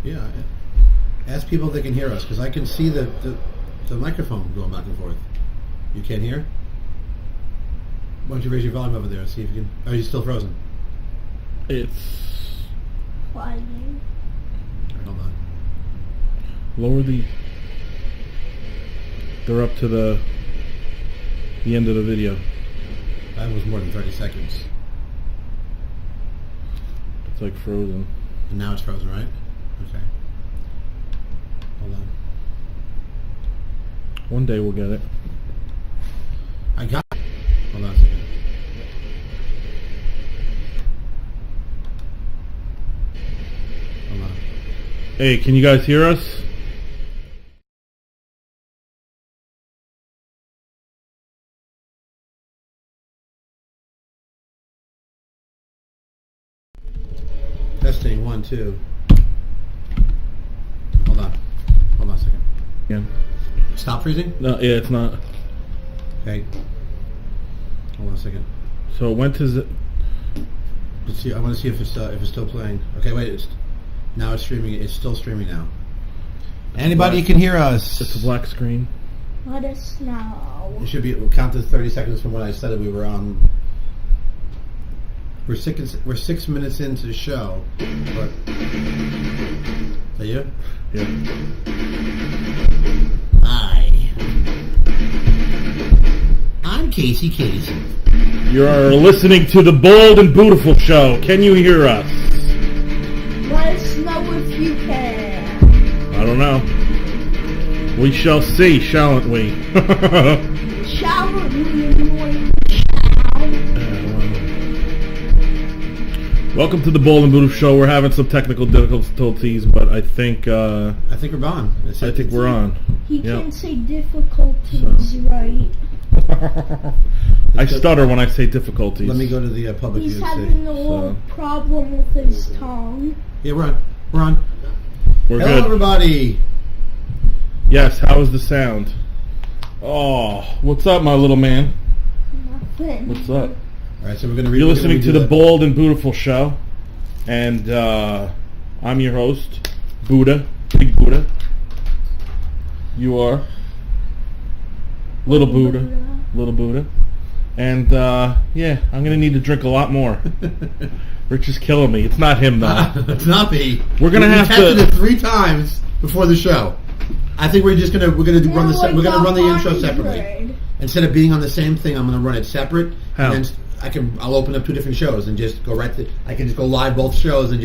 Yeah. Ask people if they can hear us, because I can see the microphone going back and forth. You can't hear? Why don't you raise your volume over there? See if you can. Are you still frozen? It's Flying. Hold on. lower the. They're up to the end of the video. That was more than 30 seconds. It's like frozen. And now it's frozen, right? Okay. Hold on. One day we'll get it. I got it. Hold on a second. Hold on. Hey, can you guys hear us? Testing 1, 2. Hold on. Hold on a second. Yeah. Stop freezing? No, yeah, it's not. Okay. Hold on a second. So when does it? Let's see. I want to see if it's still playing. Okay, wait. Now it's streaming. It's still streaming now. Anybody can hear us? It's a black screen. Let us know. It should be. We'll count to 30 seconds from when I said that we were on. We're 6 minutes into the show. But is that you? Yeah. Hi. I'm Casey. You are listening to the Bold and Budaful show. Can you hear us? Let us know if you can. I don't know. We shall see, shan't we? Shower we annoying shower. Welcome to the Bold and Budaful show. We're having some technical difficulties, but I think we're on. I think we're on. He Yep. can't say difficulties, right? I stutter when I say difficulties. Let me go to the public view He's and see. having a little problem with his tongue. Yeah, we're on. We're Hello, good. everybody. Yes, how is the sound? Oh, what's up, my little man? Nothing. What's up? All right, so we're going to. You're listening to the Bold and Budaful show, and I'm your host, Buda, Big Buda. You are Little Buda, and yeah, I'm gonna need to drink a lot more. Rich is killing me. It's not him though. It's not me. We're gonna have tested to. it 3 times before the show. I think we're gonna run the intro separately. Instead of being on the same thing, I'm gonna run it separate. How? And then I'll open up 2 different shows and just go right to. I can just go live both shows and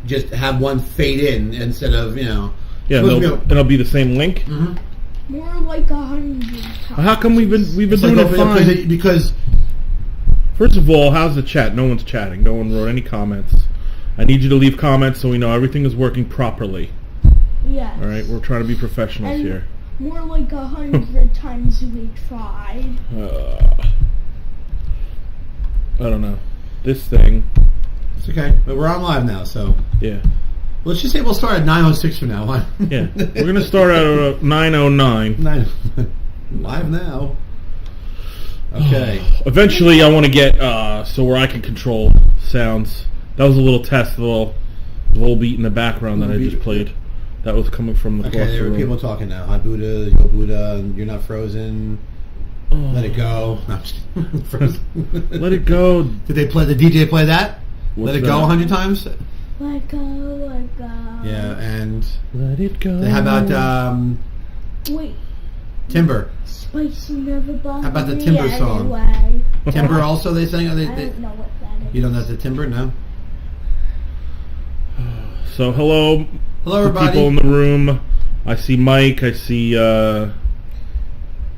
just have one fade in instead of Yeah, it'll be the same link. Mm-hmm. More like 100 times. How come we've been doing it fine? Because First of all, how's the chat? No one's chatting. No one wrote any comments. I need you to leave comments so we know everything is working properly. Yes. All right, we're trying to be professionals And here. More like 100 times we tried. I don't know. This thing. it's okay, but we're on live now, so Yeah. let's just say we'll start at 9:06 from now on. Yeah. We're going to start at 9:09. 9 live now. Okay. Eventually, I want to get so where I can control sounds. That was a little test, the little beat in the background that I just played. That was coming from the Okay, across there the are room. people talking now. Hi Buddha, yo Buddha, you're not frozen. Let it go. No, I'm just kidding. Frozen. Let it go. Did they play the DJ play that? What's Let it that? go 100 times? Let go, let go. Yeah, and Let it go. how about Wait, Timber? Spicy never bothered How about the me Timber song? anyway. Timber also they sang? I don't know what that is. You don't know the Timber? No? So hello, Hello the everybody. people in the room. I see Mike. I see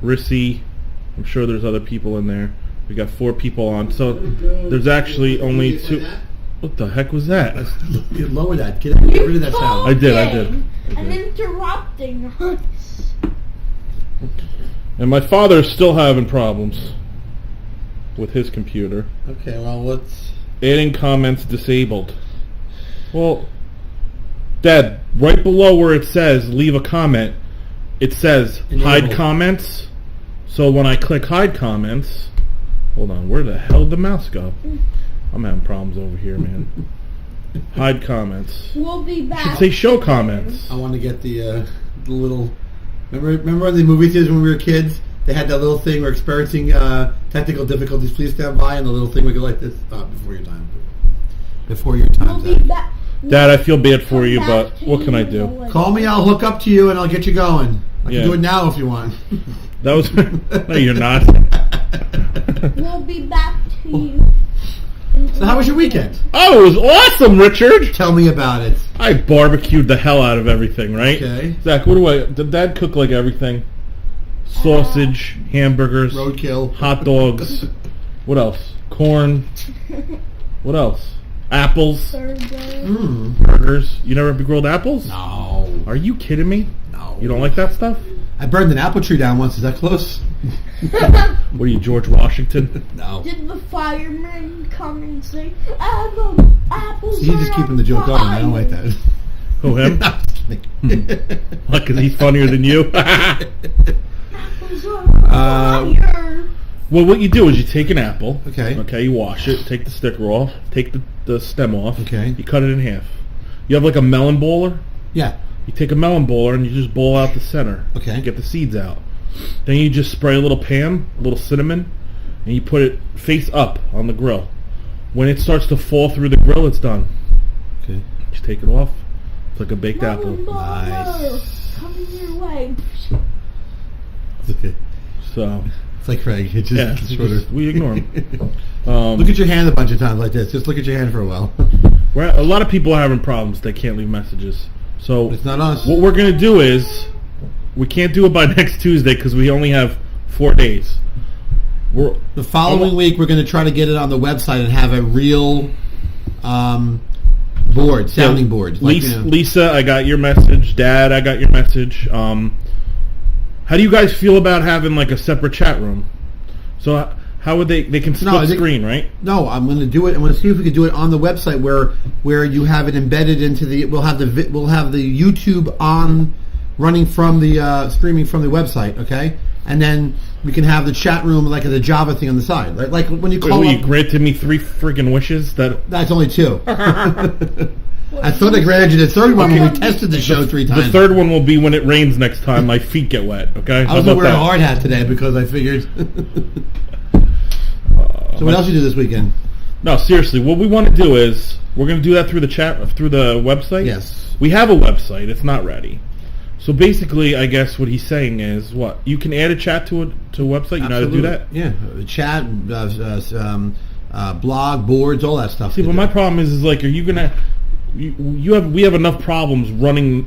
Rissy. I'm sure there's other people in there. We got 4 people on. So there's actually only 2. What the heck was that? You lower that. Get rid of that sound. I did. And interrupting us. And my father's still having problems with his computer. Okay, well, let's... Adding comments disabled. Well, Dad, right below where it says leave a comment, it says hide Enable. comments. So when I click hide comments, hold on, where the hell did the mouse go? I'm having problems over here, man. Hide comments. We'll be You back. should say show comments. I want to get the little. Remember in the movie theaters when we were kids? They had that little thing. We're experiencing technical difficulties. Please stand by, and the little thing would go like this. Before your time. Before your time. We'll be back. Dad, I feel bad for you, but what can I do? Call me. I'll hook up to you, and I'll get you going. I can do it now if you want. That was no, you're not. We'll be back to you. So how was your weekend? Oh, it was awesome, Richard. Tell me about it. I barbecued the hell out of everything, right? Okay. Zach, did Dad cook like everything? Sausage, hamburgers, Roadkill. hot dogs. What else? Corn. What else? Apples. Burgers. You never grilled apples? No. Are you kidding me? No. You don't like that stuff? I burned an apple tree down once. Is that close? What are you, George Washington? No. Did the fireman come and say, apples He's just are keeping on the joke going. I don't fire." like that. Who, him? What, because he's funnier than you? Apples are on fire. Well, what you do is you take an apple. Okay. Okay, you wash it, take the sticker off, take the stem off. Okay. You cut it in half. You have like a melon bowler. Yeah. You take a melon bowler and you just bowl out the center. Okay. Get the seeds out. Then you just spray a little Pam, a little cinnamon, and you put it face up on the grill. When it starts to fall through the grill, it's done. Okay. Just take it off. It's like a baked apple. Nice. Coming your way. It's okay. So, It's like Craig. It's just shorter. we ignore him. Look at your hand a bunch of times like this. Just look at your hand for a while. A lot of people are having problems. They can't leave messages. So It's not us. what we're going to do is, we can't do it by next Tuesday because we only have 4 days. The following week, we're going to try to get it on the website and have a real board, sounding board. Like, Lisa, I got your message. Dad, I got your message. How do you guys feel about having like a separate chat room? So how would they can split screen, right? No, I'm going to do it. I'm going to see if we can do it on the website where you have it embedded into the. We'll have the YouTube on running from the streaming from the website. Okay, and then we can have the chat room like the Java thing on the side, like when you call. You granted me 3 freaking wishes. That's only 2. I thought I granted you the third one when we tested the show 3 times. The third one will be when it rains next time. My feet get wet. Okay. I was going to wear a hard hat today because I figured. So what else you do this weekend? No, seriously. What we want to do is we're going to do that through the website. Yes. We have a website. It's not ready. So basically, I guess what he's saying is what you can add a chat to a website. You know how to do that? Yeah, chat, blog, boards, all that stuff. See, but my problem is like, are you gonna? We have enough problems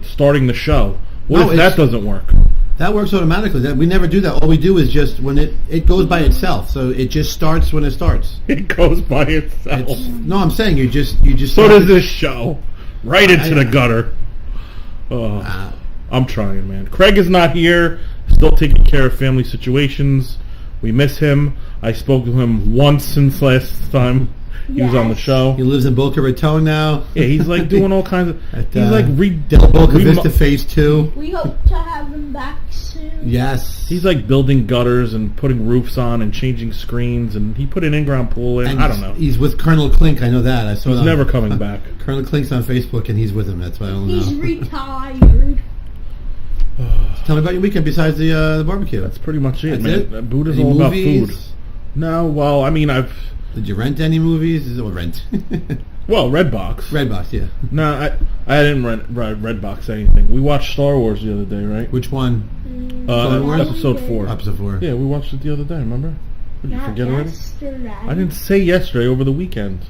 starting the show. What if that doesn't work? That works automatically. We never do that. All we do is just when it goes by itself. So it just starts when it starts. It goes by itself. No, I'm saying you just. So does this show, right into the gutter. I'm trying, man. Craig is not here. Still taking care of family situations. We miss him. I spoke to him once since last time he was on the show. He lives in Boca Raton now. Yeah, he's like doing all kinds of. He's like Del Boca Vista Phase 2. We hope to have him back soon. Yes. He's like building gutters and putting roofs on and changing screens, and he put an in-ground pool in. And I don't know. He's with Colonel Klink. I know that. I saw. He's never coming back. Colonel Klink's on Facebook, and he's with him. That's why I don't know. He's retired. Tell me about your weekend besides the barbecue. That's pretty much it, That's man. it? Buda's Any all movies? about food. No, well, I mean, Did you rent any movies? Is it rent? Well, Redbox. Redbox, yeah. No, I didn't rent Redbox anything. We watched Star Wars the other day, right? Which one? Episode 4. Episode 4. Yeah, we watched it the other day. Remember? Did you forget already? Yesterday. I didn't say yesterday. Over the weekend.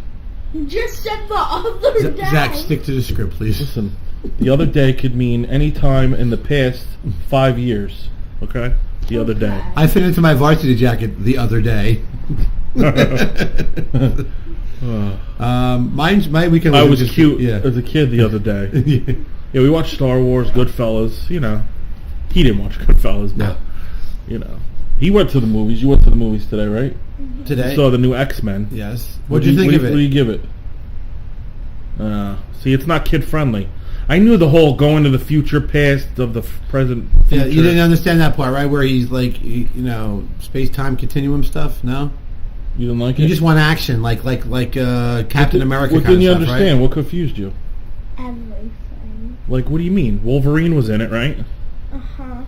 You just said the other day. Zach, stick to the script, please. Listen, the other day could mean any time in the past 5 years. Okay, the other day. I fit into my varsity jacket the other day. My weekend. I was just cute Yeah. as a kid the other day. Yeah. Yeah, we watched Star Wars, Goodfellas. You know, he didn't watch Goodfellas, but No. you know, he went to the movies. You went to the movies today, right? Today. You saw the new X-Men. Yes. What'd you think of it? What do you give it? See, it's not kid friendly. I knew the whole going to the future, past of the present. Future. Yeah, you didn't understand that part, right? Where he's like, space-time continuum stuff. No. You didn't like it? You just want action, like Captain America. What didn't you stuff, understand? Right? What confused you? Everything. Like, what do you mean? Wolverine was in it, right? Uh-huh.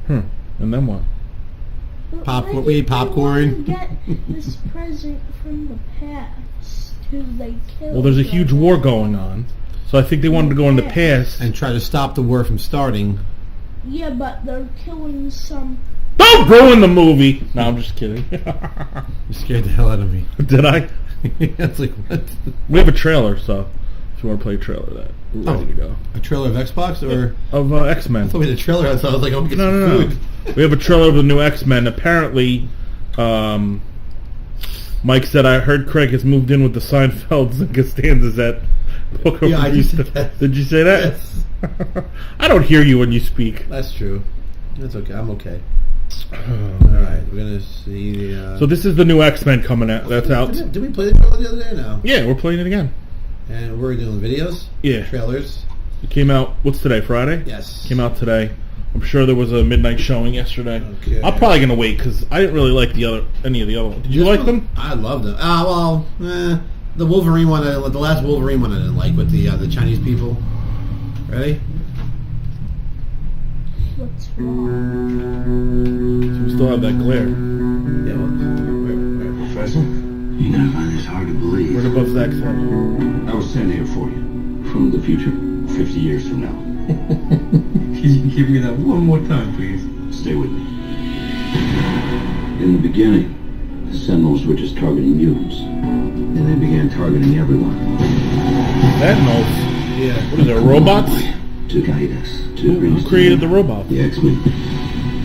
And then what? But Popcorn. why We eat did they popcorn. wanna get this present from the past who they killed. Well, there's a huge war going on. So I think they wanted to go in the past. And try to stop the war from starting. Yeah, but they're killing some. Don't ruin the movie! No, I'm just kidding. You scared the hell out of me. Did I? It's like, what? We have a trailer, so if you want to play a trailer, that we're ready to go. A trailer of Xbox or Of I X-Men. thought we had a trailer. I was like, I'm gonna get No, some no, no. food. We have a trailer of the new X-Men. Apparently, Mike said, I heard Craig has moved in with the Seinfelds and Costanzas at Poker. Yeah, I just said that. Did you say that? Yes. I don't hear you when you speak. That's true. That's okay. I'm okay. Alright, we're gonna see the... So this is the new X-Men coming out. That's out. Did we play the trailer the other day or no? Yeah, we're playing it again. And we're doing videos? Yeah. Trailers? It came out, what's today, Friday? Yes. Came out today. I'm sure there was a midnight showing yesterday. Okay. I'm probably going to wait because I didn't really like any of the other ones. Did you like them? I loved them. The Wolverine one, the last Wolverine one I didn't like with the Chinese people. Ready? What's wrong? So we still have that glare. Yeah, well, where? Professor, you gotta find this hard to believe. Right above Zach's head. I was sent here for you. From the future. 50 years from now. Can you give me that one more time, please? Stay with me. In the beginning, the Sentinels were just targeting mutants. Then they began targeting everyone. Sentinels? Yeah. What are there, robots? To guide us. To bring Who us created the together. robots? The X-Men.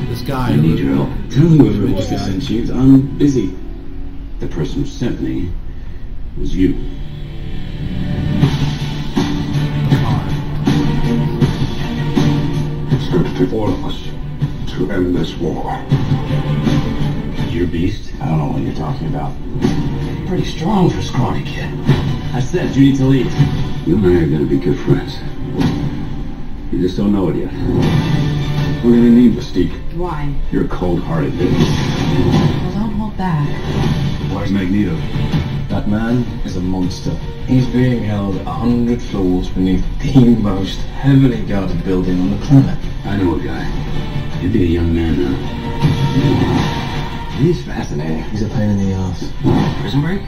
This guy. I need your help. Tell whoever it was that sent you. I'm busy. The person who sent me was you. It's good for all of us to end this war. You're Beast? I don't know what you're talking about. Pretty strong for a scrawny kid. I said you need to leave. You and I are gonna be good friends. You just don't know it yet. We're gonna need Mystique. Why? You're a cold-hearted bitch. Well, don't hold back. Where's Magneto? That man is a monster. He's being held 100 floors beneath the most heavily guarded building on the planet. I know a guy. You'd be a young man now. He's fascinating. He's a pain in the ass. Prison break?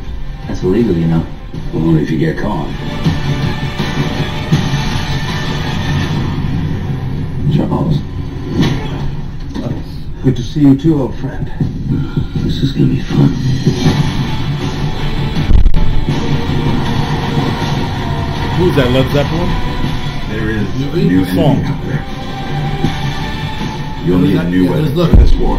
That's illegal, you know. Well, only if you get caught. Charles. Good to see you too, old friend. This is gonna be fun. Who's that, Led Zeppelin? There is a New new song. enemy out there. You'll need a new Yeah, weapon look. for this war.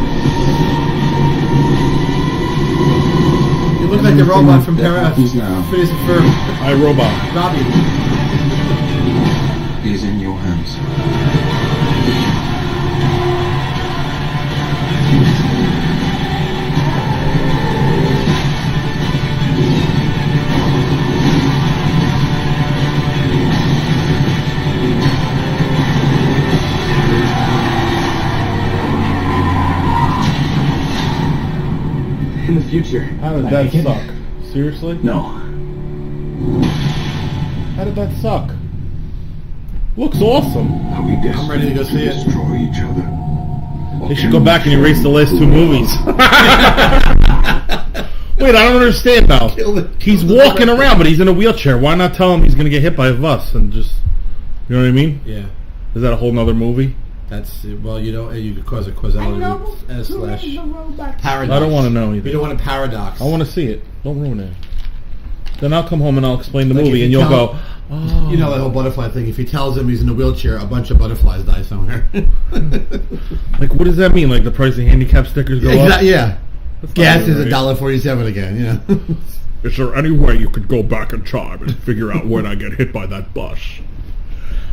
You look like the robot from He's now. Phineas and Ferb. iRobot. Robbie. He's in your hands. In the future. How did that suck? Seriously? No. How did that suck? Looks awesome. Are we destined ready to go see it. destroy each other? They should go back and erase the last two movies. Wait, I don't understand now. He's walking around, but he's in a wheelchair. Why not tell him he's going to get hit by a bus and just... You know what I mean? Yeah. Is that a whole nother movie? That's, well, you could cause a I causality know S who slash made the robot. paradox. I don't want to know We either. don't want a paradox. I want to see it. Don't ruin it. Then I'll come home and I'll explain the Like movie if and you you'll tell- go, oh. You know that whole butterfly thing. If he tells him he's in a wheelchair, a bunch of butterflies die somewhere. Like, what does that mean? Like, the price of handicap stickers go up? Yeah. That's not Gas is right. $1.47 again. You know. Is there any way you could go back in time and figure out when I get hit by that bus?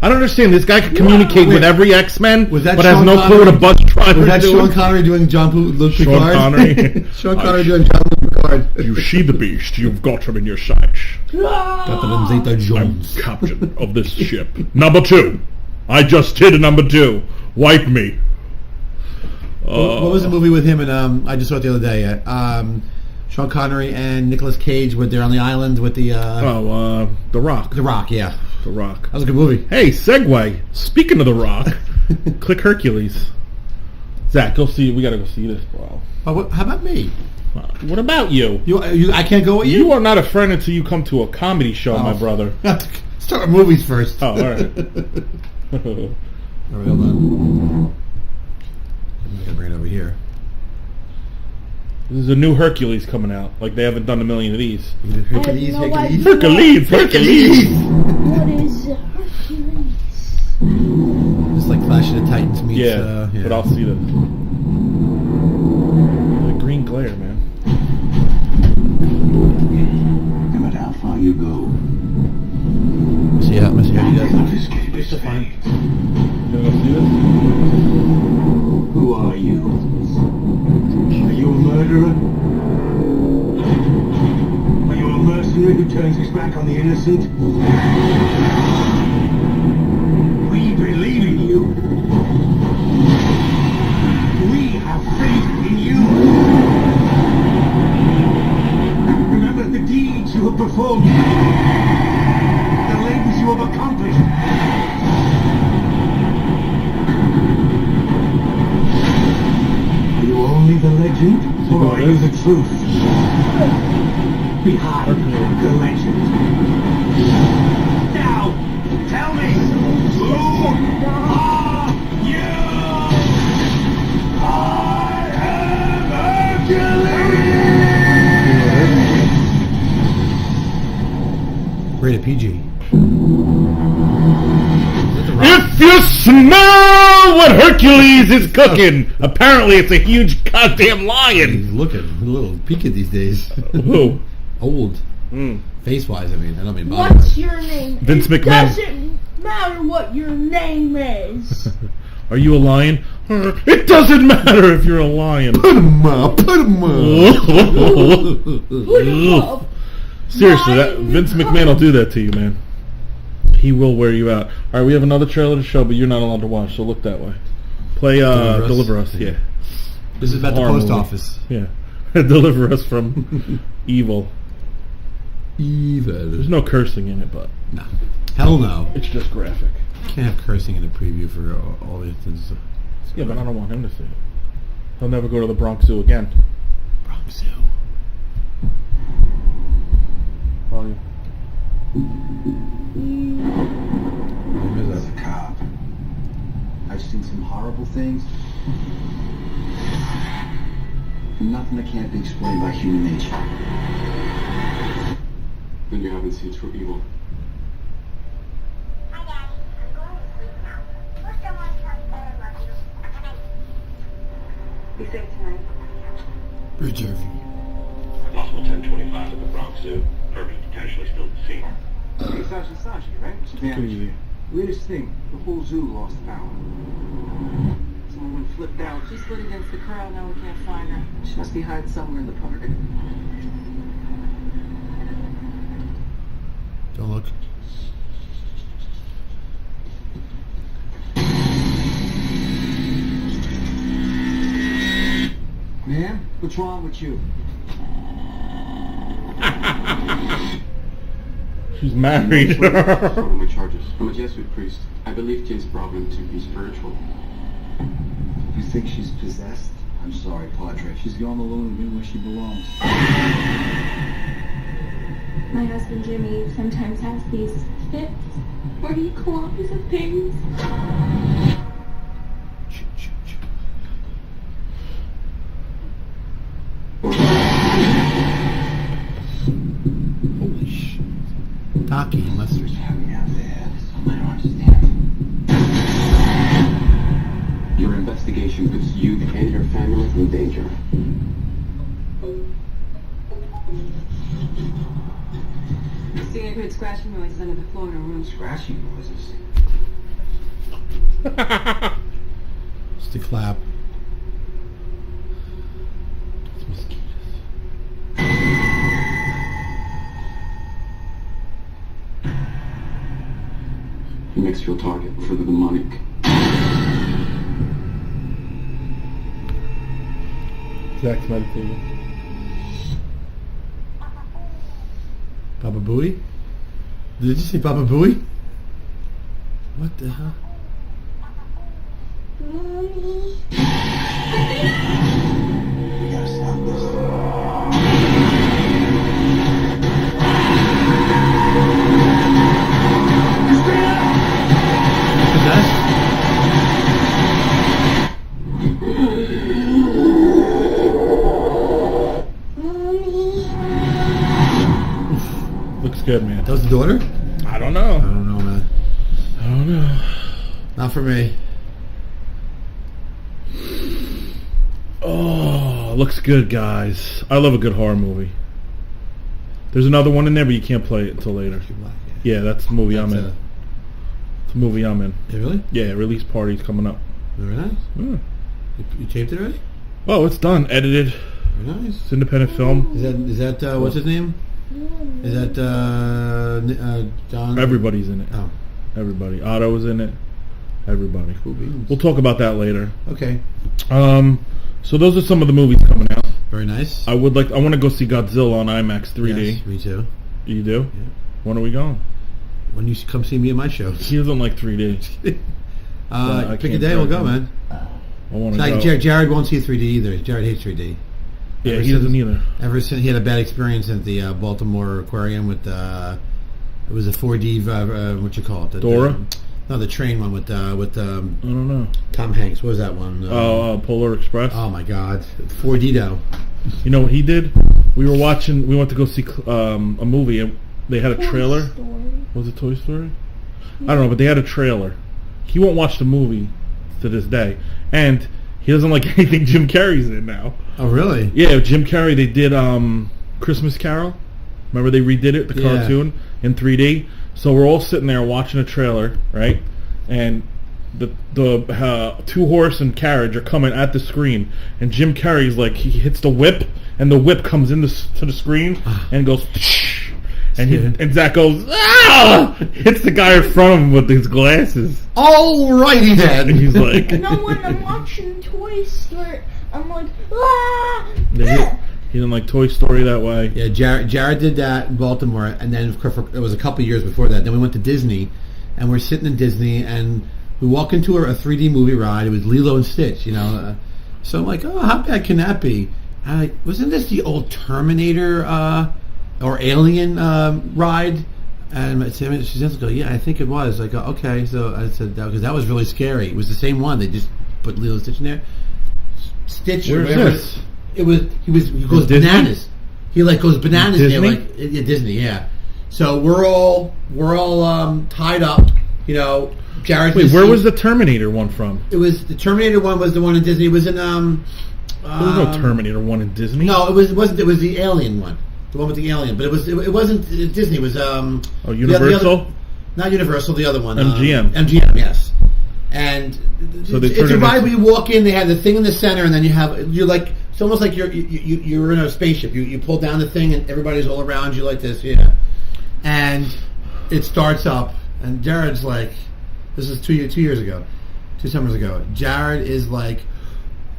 I don't understand. This guy can communicate with every X-Men, Was that but has Sean no clue what a Connery? bus driver Was that is doing. Sean Connery doing Jean-Luc Sean Picard? Connery. Sean I Connery sh- doing Jean-Luc Picard. You see the beast. You've got him in your sights. Captain Zeta I'm Jones. captain of this ship. Number 2. I just hit a number 2. Wipe me. What was the movie with him and I just saw it the other day. Sean Connery and Nicolas Cage with they're on the island with the The Rock. The Rock, yeah. The Rock. That was a good movie. Hey, segue. Speaking of The Rock, click Hercules. Zach, go see. We gotta go see this, bro. Oh, how about me? What about you? You? I can't go with you. You are not a friend until you come to a comedy show, my brother. Start with movies first. Oh, all right. Hold on. I'm gonna bring it over here. There's a new Hercules coming out. Like they haven't done a million of these. Hercules. I have no idea. Hercules. What is Hercules? Just like Clash of the Titans meets. Yeah, but I'll see this. The green glare, man. No matter how far you go, See how you guys. escape is fate. You gonna go see this? Who are you? Are you a murderer? Are you a mercenary who turns his back on the innocent? We believe in you. We have faith in you. Remember the deeds you have performed, the labors you have accomplished. Are you only the legend, or are you the truth? Behind the legend. Now, tell me, who are you? I am Hercules! Rated PG. If you smell what Hercules is cooking, apparently it's a huge goddamn lion. He's looking a little peaked these days. Who? Old. Mm. Face-wise, I mean. I don't mean body. What's your name? Vince It McMahon. doesn't matter what your name is. Are you a lion? It doesn't matter if you're a lion. Put him up. Put him up. Put him up. Seriously, that Lion Vince McMahon will do that to you, man. He will wear you out. All right, we have another trailer to show, but you're not allowed to watch, so look that way. Play Deliver Us. Yeah. This is about the Horror post movie. office. Yeah. Deliver us from evil. Evil. There's no cursing in it, but No. Hell no. it's just graphic. Can't have cursing in the preview for all these things. Yeah, but I don't want him to see it. He'll never go to the Bronx Zoo again. Bronx Zoo. Oh, yeah. As a cop, I've seen some horrible things. Nothing that can't be explained by human nature. Then you haven't seen true evil. Hi, Daddy. I'm going to sleep now. We'll still want to tell you that I love you. Good night. Be safe tonight. Preserve. Possible 1025 at the Bronx Zoo. Perfect, potentially still at the scene. Hey, Sashi, right? She vanished. Weirdest thing, the whole zoo lost power. Someone went flipped out. She slid against the crowd, now we can't find her. She must be hiding somewhere in the park. Don't look. Man, what's wrong with you? She's married. What are my charges? I'm a Jesuit priest. I believe Jane's problem to be spiritual. You think she's possessed? I'm sorry, Padre. She's gone alone and where she belongs. My husband Jimmy sometimes has these fits where he claws at things. Holy shit. Taki mustard. What's happening out there? I don't understand. Your investigation puts you and your family in danger. Seeing I heard scratching noises under the floor in her room. Scratching noises. Just a clap. It's mosquitoes. He makes you a target for the demonic. Zach's meditating. Baba Booey? Did you say Baba Booey? What the hell? Mommy. We gotta stop this. What's that? Mommy. Looks good, man. That was the daughter? I don't know. I don't know, man. I don't know. Not for me. Oh, looks good, guys. I love a good horror movie. There's another one in there, but you can't play it until later. Yeah, that's the movie I'm in. It's a movie I'm in. Yeah, really? Yeah, release party's coming up. Very nice. Yeah. You taped it already? Oh, it's done. Edited. Very nice. It's independent film. Is that what's his name? Is that John? Everybody's in it. Oh. Everybody. Otto is in it. Everybody. Cool beans. We'll talk about that later. Okay. So those are some of the movies coming out. Very nice. I want to go see Godzilla on IMAX 3D. Yes, me too. You do? Yeah. When are we going? When you come see me at my shows. He doesn't like 3D. I Pick a can't day, we'll tell go, him. man. I want to Like go. Jared won't see 3D either. Jared hates 3D. Yeah, Ever he doesn't since- either. Ever since he had a bad experience at the Baltimore Aquarium with it was a 4D what you call it? Dora? No, the train one with I don't know. Tom Hanks. What was that one? Polar Express. Oh my God, 4D though. You know what he did? We went to go see a movie, and they had a trailer. Story. Was it Toy Story? I don't know, but they had a trailer. He won't watch the movie to this day, and he doesn't like anything Jim Carrey's in now. Oh really? Yeah, Jim Carrey. They did Christmas Carol. Remember they redid it, the Yeah. cartoon in 3D. So we're all sitting there watching a trailer, right? And the two horse and carriage are coming at the screen, and Jim Carrey's like he hits the whip, and the whip comes to the screen and goes. And Zach goes, ah! Hits the guy in front of him with his glasses. Alrighty then. And he's like, No, when I'm watching Toy Story, I'm like, ah! he didn't like Toy Story that way. Yeah, Jared did that in Baltimore, and then it was a couple years before that. Then we went to Disney, and we're sitting in Disney, and we walk into a 3D movie ride. It was Lilo and Stitch, you know. So I'm like, oh, how bad can that be? And I'm like, wasn't this the old Terminator or Alien ride? And she says, "Go, yeah, I think it was." I go, okay. So I said, because that was really scary. It was the same one. They just put Lilo and Stitch in there. Stitch. Where's whatever. this? He goes Disney? bananas. He like goes bananas Disney? there, like Disney, yeah. So we're all tied up, you know. Jared. Wait, where was the Terminator one from? It was the Terminator one. Was the one in Disney? It was in There was no Terminator one in Disney. No, it wasn't. It was the Alien one, the one with the alien. But it wasn't Disney. It was Universal. Not Universal. The other one. MGM. MGM. Yes. And So it's a ride where you walk in. They have the thing in the center, and then you're like. It's almost like you're in a spaceship. You pull down the thing, and everybody's all around you like this, yeah. And it starts up, and Jared's like, "This is 2 years ago, 2 summers ago." Jared is like,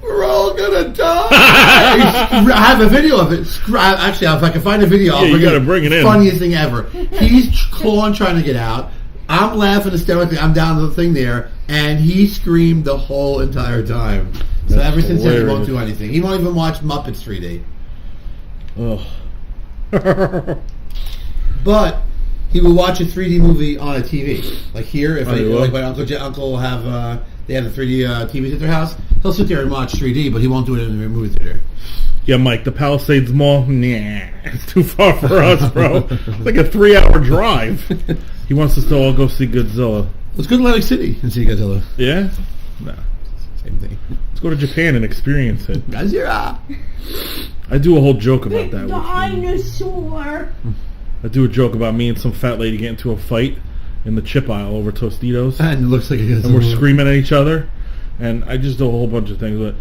"We're all gonna die." I have a video of it. Actually, if I can find a video, I'll you gotta bring it in. Funniest thing ever. He's clawing trying to get out. I'm laughing hysterically. I'm down to the thing there, and he screamed the whole entire time. So That's ever since then, he won't hilarious. do anything. He won't even watch Muppets 3D. Ugh. But he will watch a 3D movie on a TV. Like here, if he will? like my uncle will have, they have the 3D TVs at their house. He'll sit there and watch 3D, but he won't do it in the movie theater. Yeah, Mike, the Palisades Mall, nah, it's too far for us, bro. It's like a 3-hour drive. He wants us to all go see Godzilla. Let's go to Atlantic City and see Godzilla. Yeah? Nah. Same thing. Let's go to Japan and experience it. Godzilla. I do a whole joke about that. Dinosaur. I do a joke about me and some fat lady getting into a fight in the chip aisle over Tostitos. And it looks like a Godzilla. And we're screaming at each other. And I just do a whole bunch of things.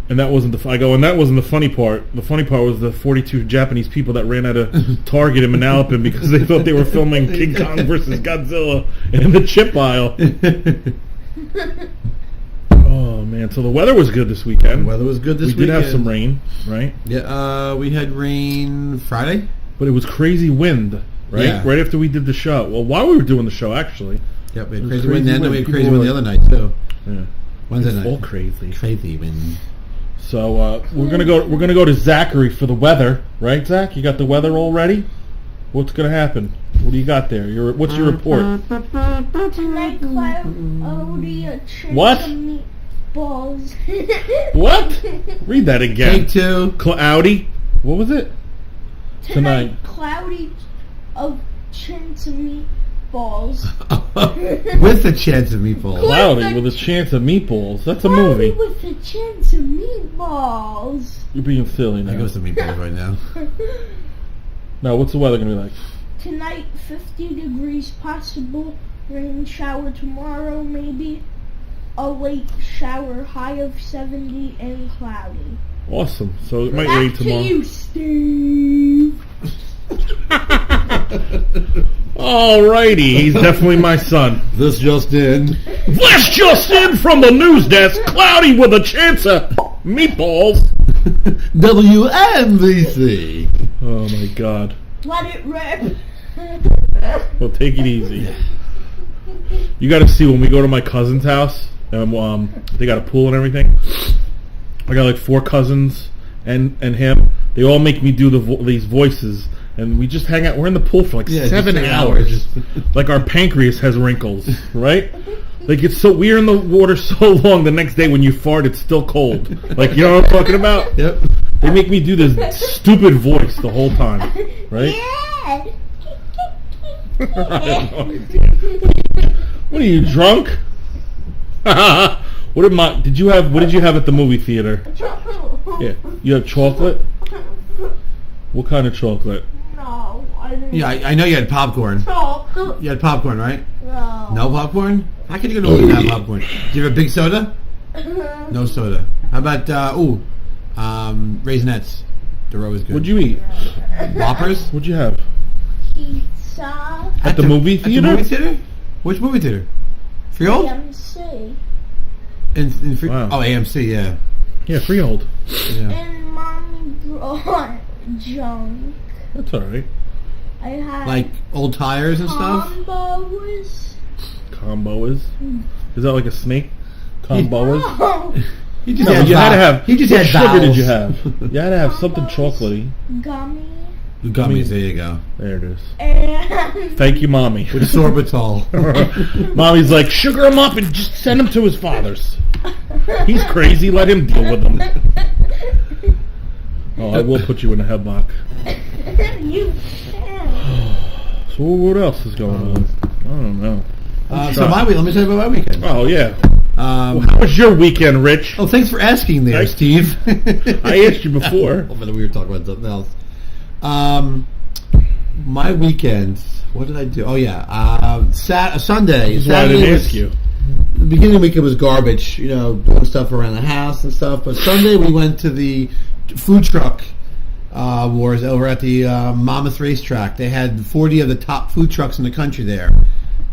And that wasn't and that wasn't the funny part. The funny part was the 42 Japanese people that ran out of Target in Manalapan because they thought they were filming King Kong versus Godzilla in the chip aisle. Oh, man. So the weather was good this weekend. The weather was good this weekend. We did have some rain, right? Yeah, we had rain Friday. But it was crazy wind right? Yeah. Right after we did the show. Well, while we were doing the show, actually. Yep, we had It was crazy crazy win then, win. we had People crazy win were- the other night too. Yeah. Wednesday It's all night. crazy. Crazy win. So we're gonna go to Zachary for the weather, right, Zach? You got the weather all ready? What's gonna happen? What do you got there? What's your report? Tonight, cloudy, a chance What? of meatballs. What? Read that again. Take two. Cloudy. What was it? Tonight. Cloudy, a chance of meatballs. With a chance of meatballs. Cloudy with a chance of meatballs. That's a movie. With a chance of meatballs. You're being silly There now. goes the meatballs right now. No, what's the weather gonna be like? Tonight, 50 degrees, possible rain shower tomorrow, maybe a late shower, high of 70 and cloudy. Awesome. So it might rain Back to tomorrow. you, Steve. Alrighty, he's definitely my son. This just in. Flash just in from the news desk. Cloudy with a chance of meatballs. WNBC. Oh my God. Let it rip. Well, take it easy. You got to see when we go to my cousin's house, and they got a pool and everything. I got like 4 cousins and him. They all make me do these voices, and we just hang out. We're in the pool for like 7 hours. Like our pancreas has wrinkles, right? Like it's so we're in the water so long. The next day when you fart, it's still cold. Like you know what I'm talking about? Yep. They make me do this stupid voice the whole time, right? Yeah. I have no idea. What are you drunk? What did you have at the movie theater? Yeah, you have chocolate. What kind of chocolate? No, I didn't. Yeah, I know you had popcorn. Chocolate. You had popcorn, right? No. No popcorn? How can you go to have popcorn? Do you have a big soda? No soda. How about Raisinets? They're always good. What'd you eat? Whoppers? What'd you have? Pizza. At the movie At the theater? movie theater? Which movie theater? Freehold? AMC. In Wow. Oh, AMC, yeah. Yeah, Freehold. Yeah. And mommy brought junk. That's all right. I had Like old tires and stuff? combos. Comboas. Is that like a snake? Comboas. Oh, He just No, had you had to vowels. have. He just what had sugar did you vowels. have? You had to have something chocolatey. gummy. Gummies, there you go. There it is. And Thank you, mommy. With sorbitol. Mommy's like, sugar him up and just send him to his father's. He's crazy. Let him deal with him. Oh, I will put you in a headlock. you can. So what else is going on? I don't know. So let me tell you about my weekend. Oh yeah. How was your weekend, Rich? Oh, thanks for asking there, Thanks. Steve. I asked you before. But we were talking about something else. My weekend, what did I do? Oh yeah, Sunday. That's why I Saturday didn't was- ask you. The beginning of the weekend was garbage, doing stuff around the house and stuff. But Sunday we went to the food truck wars over at the Monmouth Racetrack. They had 40 of the top food trucks in the country there.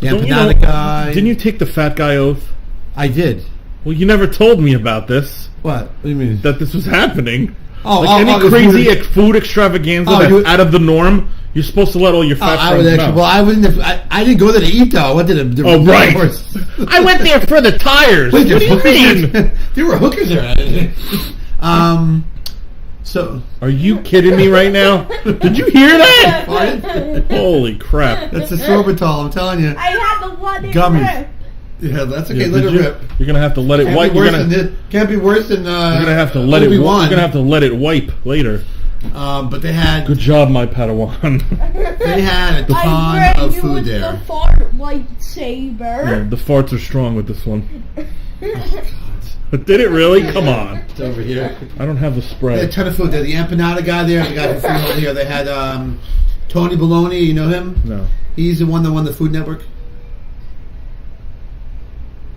The Don't you empanada know- guy. Didn't you take the fat guy oath? I did. Well, you never told me about this. What? What do you mean? That this was happening. Oh, like any the crazy food- food extravaganza Oh, that's you- out of the norm, you're supposed to let all your fat I was friends actually. know. Well, I wasn't. I didn't go there to eat though. I went to the Oh, right. horse. I went there for the tires. Wait, What do you hookers mean? there? There were hookers there. So Are you kidding me right now? Did you hear that? pardon? Holy crap. That's the sorbitol. I'm telling you. I had the one in Gummies. there. Yeah, that's okay. Yeah, Let did it you- rip. You're gonna have to let it Can't wipe. be You're worse gonna, than this. Can't be worse than. you're gonna have to let it. You're Obi-Wan. gonna have to let it wipe later. But they had Good job, my Padawan. they had a I ton read of you food with there. the fart lightsaber. Yeah, the farts are strong with this one. But did it really? Come on. It's over here. I don't have the They had spray. a ton of food there. The empanada guy there, the guy from Freehold here. They had Tony Baloney. You know him? No. He's the one that won the Food Network.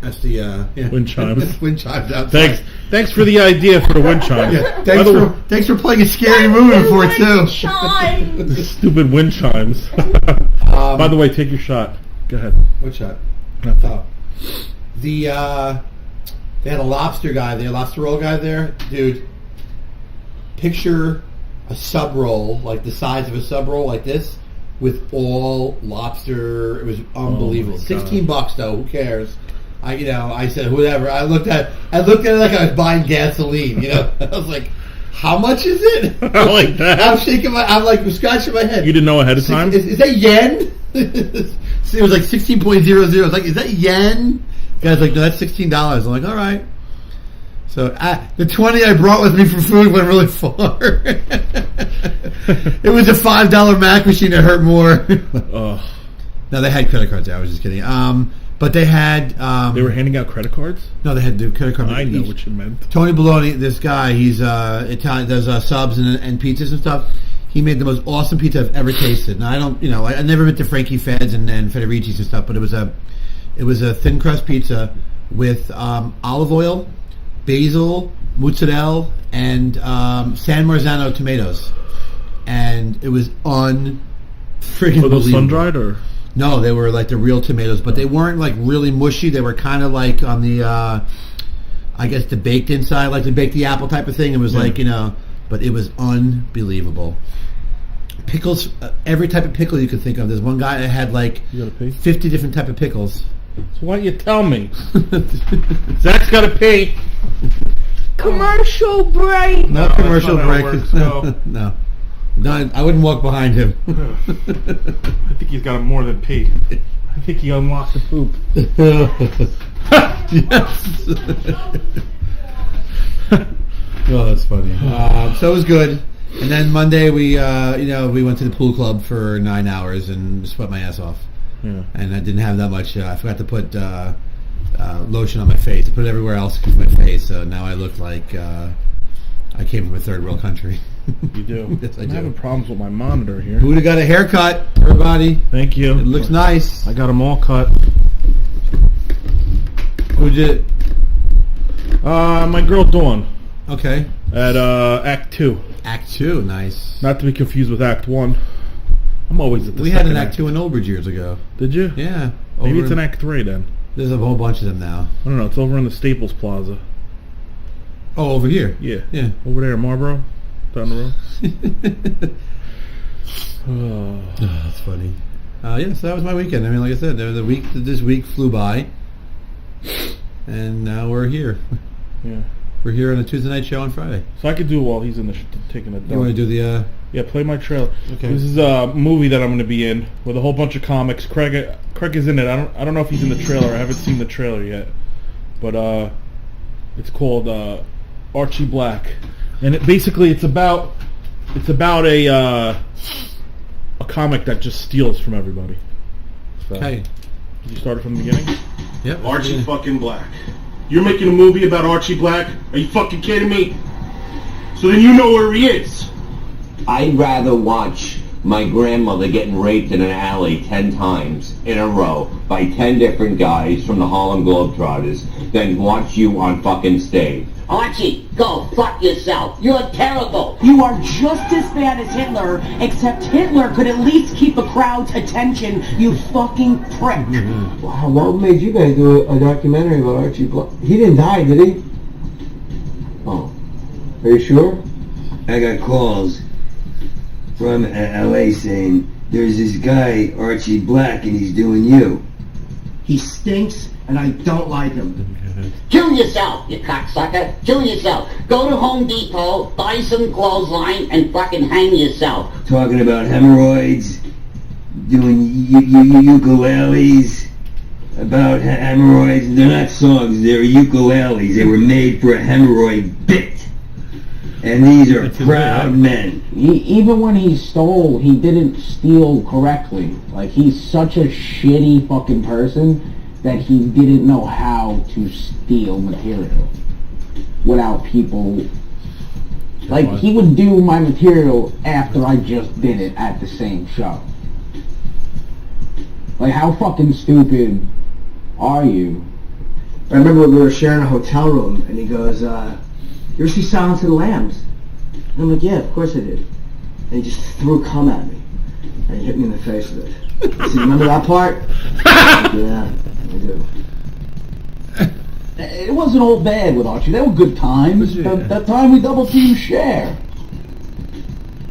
That's the yeah. Wind chimes. Wind chimes outside. Thanks for the idea for the wind chime. Yeah, By the way, thanks for playing a scary movie for it too. Chimes. stupid wind chimes. By the way, take your shot. Go ahead. What shot? Nothing. Oh. They had a lobster guy there, lobster roll guy there, dude. Picture a sub roll, like the size of a sub roll, like this, with all lobster. It was unbelievable. Oh my God. $16 though. Who cares? I said whatever. I looked at it like I was buying gasoline. I was like, how much is it? I like that. I'm like scratching my head. You didn't know ahead of time? Is that yen? It was like 16.00. I was like, is that yen? The guy's like, no, that's $16. I'm like, all right. So the 20 I brought with me for food went really far. It was a $5 Mac machine that hurt more. No, they had credit cards there. I was just kidding. But they had... they were handing out credit cards? No, they had the credit card. I know what you meant. Tony Bologna, this guy, he's Italian, does subs and pizzas and stuff. He made the most awesome pizza I've ever tasted. Now, I never been to Frankie Fed's and Federici's and stuff, but it was a thin crust pizza with olive oil, basil, mozzarella, and San Marzano tomatoes. And it was unfriggin' Were those sun-dried or...? No, they were like the real tomatoes, but they weren't like really mushy. They were kind of like on the, I guess the baked inside, like the baked the apple type of thing. It was like, but it was unbelievable. Pickles, every type of pickle you could think of. There's one guy that had like 50 different type of pickles. So why don't you tell me? Zach's got to pay. Commercial break. No commercial break. Works, no. No, I wouldn't walk behind him. I think he's got more than Pete. I think he unlocked the poop. Yes. Oh, that's funny. So it was good. And then Monday we went to the pool club for 9 hours and sweat my ass off. Yeah. And I didn't have that much. I forgot to put lotion on my face. I put it everywhere else except my face. So now I look like I came from a third world country. You do. Yes, I I'm do. having problems with my monitor here. Buda got a haircut, everybody. Thank you. It looks nice. I got them all cut. Who did? My girl Dawn. Okay. At Act 2. Act 2, nice. Not to be confused with Act 1. I'm always at the We had an Act 2 in Old Bridge years ago. Did you? Yeah. Maybe it's an Act 3 then. There's a whole bunch of them now. I don't know. It's over in the Staples Plaza. Oh, over here? Yeah. Yeah. Over there, Marlboro. Down the road. Oh, that's funny. Yeah, so that was my weekend. I mean, like I said, this week flew by, and now we're here. Yeah. We're here on a Tuesday night show on Friday. So I could do it while he's in the taking a dump. You want to do the? Yeah, play my trailer. Okay. This is a movie that I'm going to be in with a whole bunch of comics. Craig is in it. I don't know if he's in the trailer. I haven't seen the trailer yet, but it's called Archie Black, and it's about a comic that just steals from everybody. So, Okay. Did you start it from the beginning? Yep. Archie fucking Black. You're making a movie about Archie Black? Are you fucking kidding me? So then you know where he is. I'd rather watch my grandmother getting raped in an alley 10 times in a row by 10 different guys from the Harlem Globetrotters than watch you on fucking stage. Archie, go fuck yourself. You're terrible. You are just as bad as Hitler, except Hitler could at least keep a crowd's attention, you fucking prick. Wow, what made you guys do a documentary about Archie Black? He didn't die, did he? Oh. Are you sure? I got calls from LA saying there's this guy, Archie Black, and he's doing you. He stinks, and I don't like him. Kill yourself, you cocksucker. Kill yourself. Go to Home Depot, buy some clothesline, and fucking hang yourself. Talking about hemorrhoids, doing ukuleles about hemorrhoids. They're not songs, they're ukuleles. They were made for a hemorrhoid bit. And these are proud men. Even when he stole, he didn't steal correctly. Like, he's such a shitty fucking person that he didn't know how to steal material without people. Like, he would do my material after I just did it at the same show. Like, how fucking stupid are you? I remember we were sharing a hotel room, and he goes, you ever see Silence of the Lambs? And I'm like, yeah, of course I did. And he just threw cum at me. And he hit me in the face with it. I said, remember that part? Like, yeah, I do. It wasn't all bad with Archie. They were good times. That time we double teamed Cher.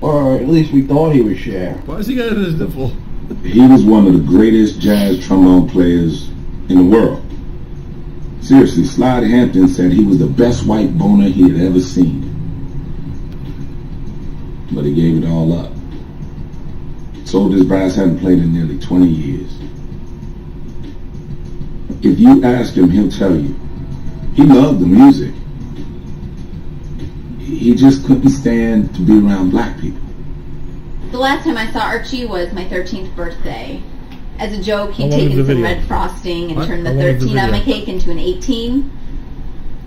Or at least we thought he was Cher. Why is he got it in his nipple? He was one of the greatest jazz trombone players in the world. Seriously, Slide Hampton said he was the best white boner he had ever seen. But he gave it all up. Told his brass hadn't played in nearly 20 years. If you ask him, he'll tell you. He loved the music. He just couldn't stand to be around black people. The last time I saw Archie was my 13th birthday. As a joke, he'd How long is taken the some video? red frosting and What? turned the How long is the 13 on my video? cake into an 18.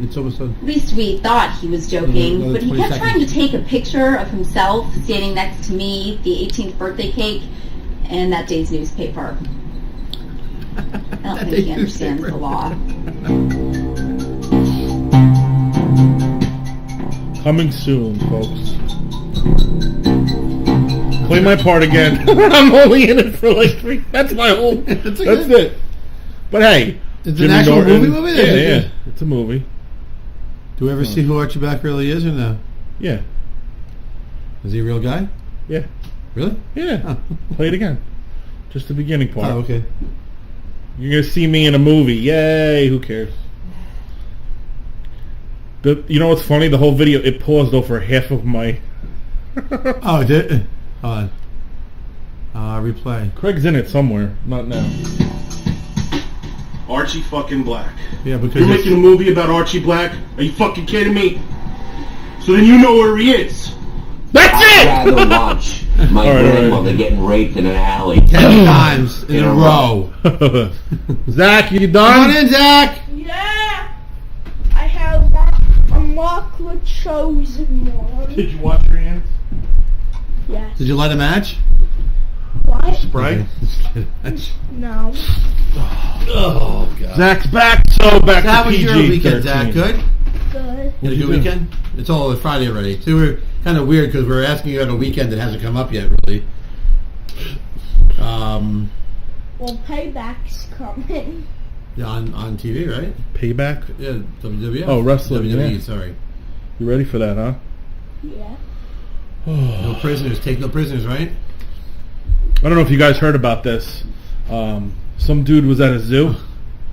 It's almost done. At least we thought he was joking, Another but he 20 kept trying to seconds. take a picture of himself standing next to me, the 18th birthday cake, and that day's newspaper. I don't think he understands the law. Coming soon, folks. Play my part again. I'm only in it for like 3. That's my whole. That's it. But hey, It's Jimmy an actual Norton- movie? Yeah, it's a movie. Do we ever see who Archie Black really is or no? Yeah, Is he a real guy? yeah, Really? yeah. Oh. Play it again. Just the beginning part. Oh, okay. You're gonna see me in a movie. Yay! Who cares? You know what's funny? The whole video it paused over half of my. Oh, it did? Hold on. Replay. Craig's in it somewhere. Not now. Archie fucking Black. Yeah, because You're it's- making a movie about Archie Black? Are you fucking kidding me? So then you know where he is. That's I'd rather watch my All right, grandmother getting raped in an alley 10 times in a row. Zach, you Come done? on in, Zach! Yeah. I have a mock chosen one. Did you wash your hands? Yes. Did you light a match? What? Spray? No. Oh, God. Zach's back, so back How to was PG. your weekend, Zach? Good? Good. You had a good weekend? It's all Friday already. So we're kind of weird because we're asking you on a weekend that hasn't come up yet, really. Well, payback's coming. Yeah, on TV, right? Payback? Yeah, WWF. Oh, wrestling, WWE, yeah. sorry. You ready for that, huh? Yeah. No prisoners. Take no prisoners, right? I don't know if you guys heard about this. Some dude was at a zoo,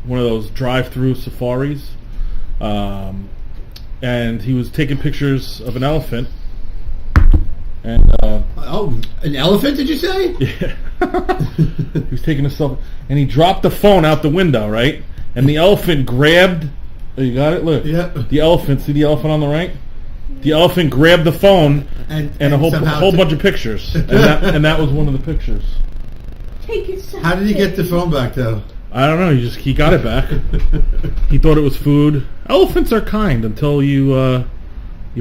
one of those drive-through safaris, and he was taking pictures of an elephant. And oh, an elephant? Did you say? Yeah, he was taking a selfie, and he dropped the phone out the window, right? And the elephant grabbed. Oh, you got it. Look. Yeah. The elephant. See the elephant on the right? The elephant grabbed the phone and a whole bunch of pictures, and that was one of the pictures. Take a selfie. How did he get the phone back, though? I don't know. He got it back. He thought it was food. Elephants are kind until you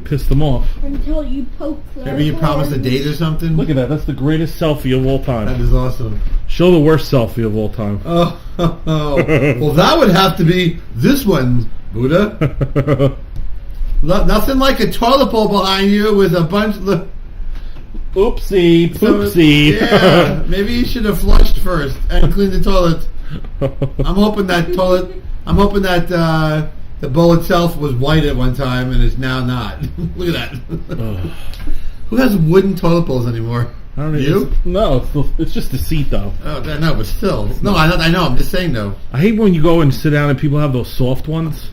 piss them off. Until you poke them. Maybe you promised a date or something? Look at that. That's the greatest selfie of all time. That is awesome. Show the worst selfie of all time. Oh. Well, that would have to be this one, Buddha. Nothing like a toilet bowl behind you with a bunch of... Oopsie, poopsie. Yeah, maybe you should have flushed first and cleaned the toilet. I'm hoping that the bowl itself was white at one time and is now not. Look at that. Who has wooden toilet bowls anymore? I don't know. You? No, it's just a seat though. Oh, no, but still. No, I know. I'm just saying though. I hate when you go and sit down and people have those soft ones.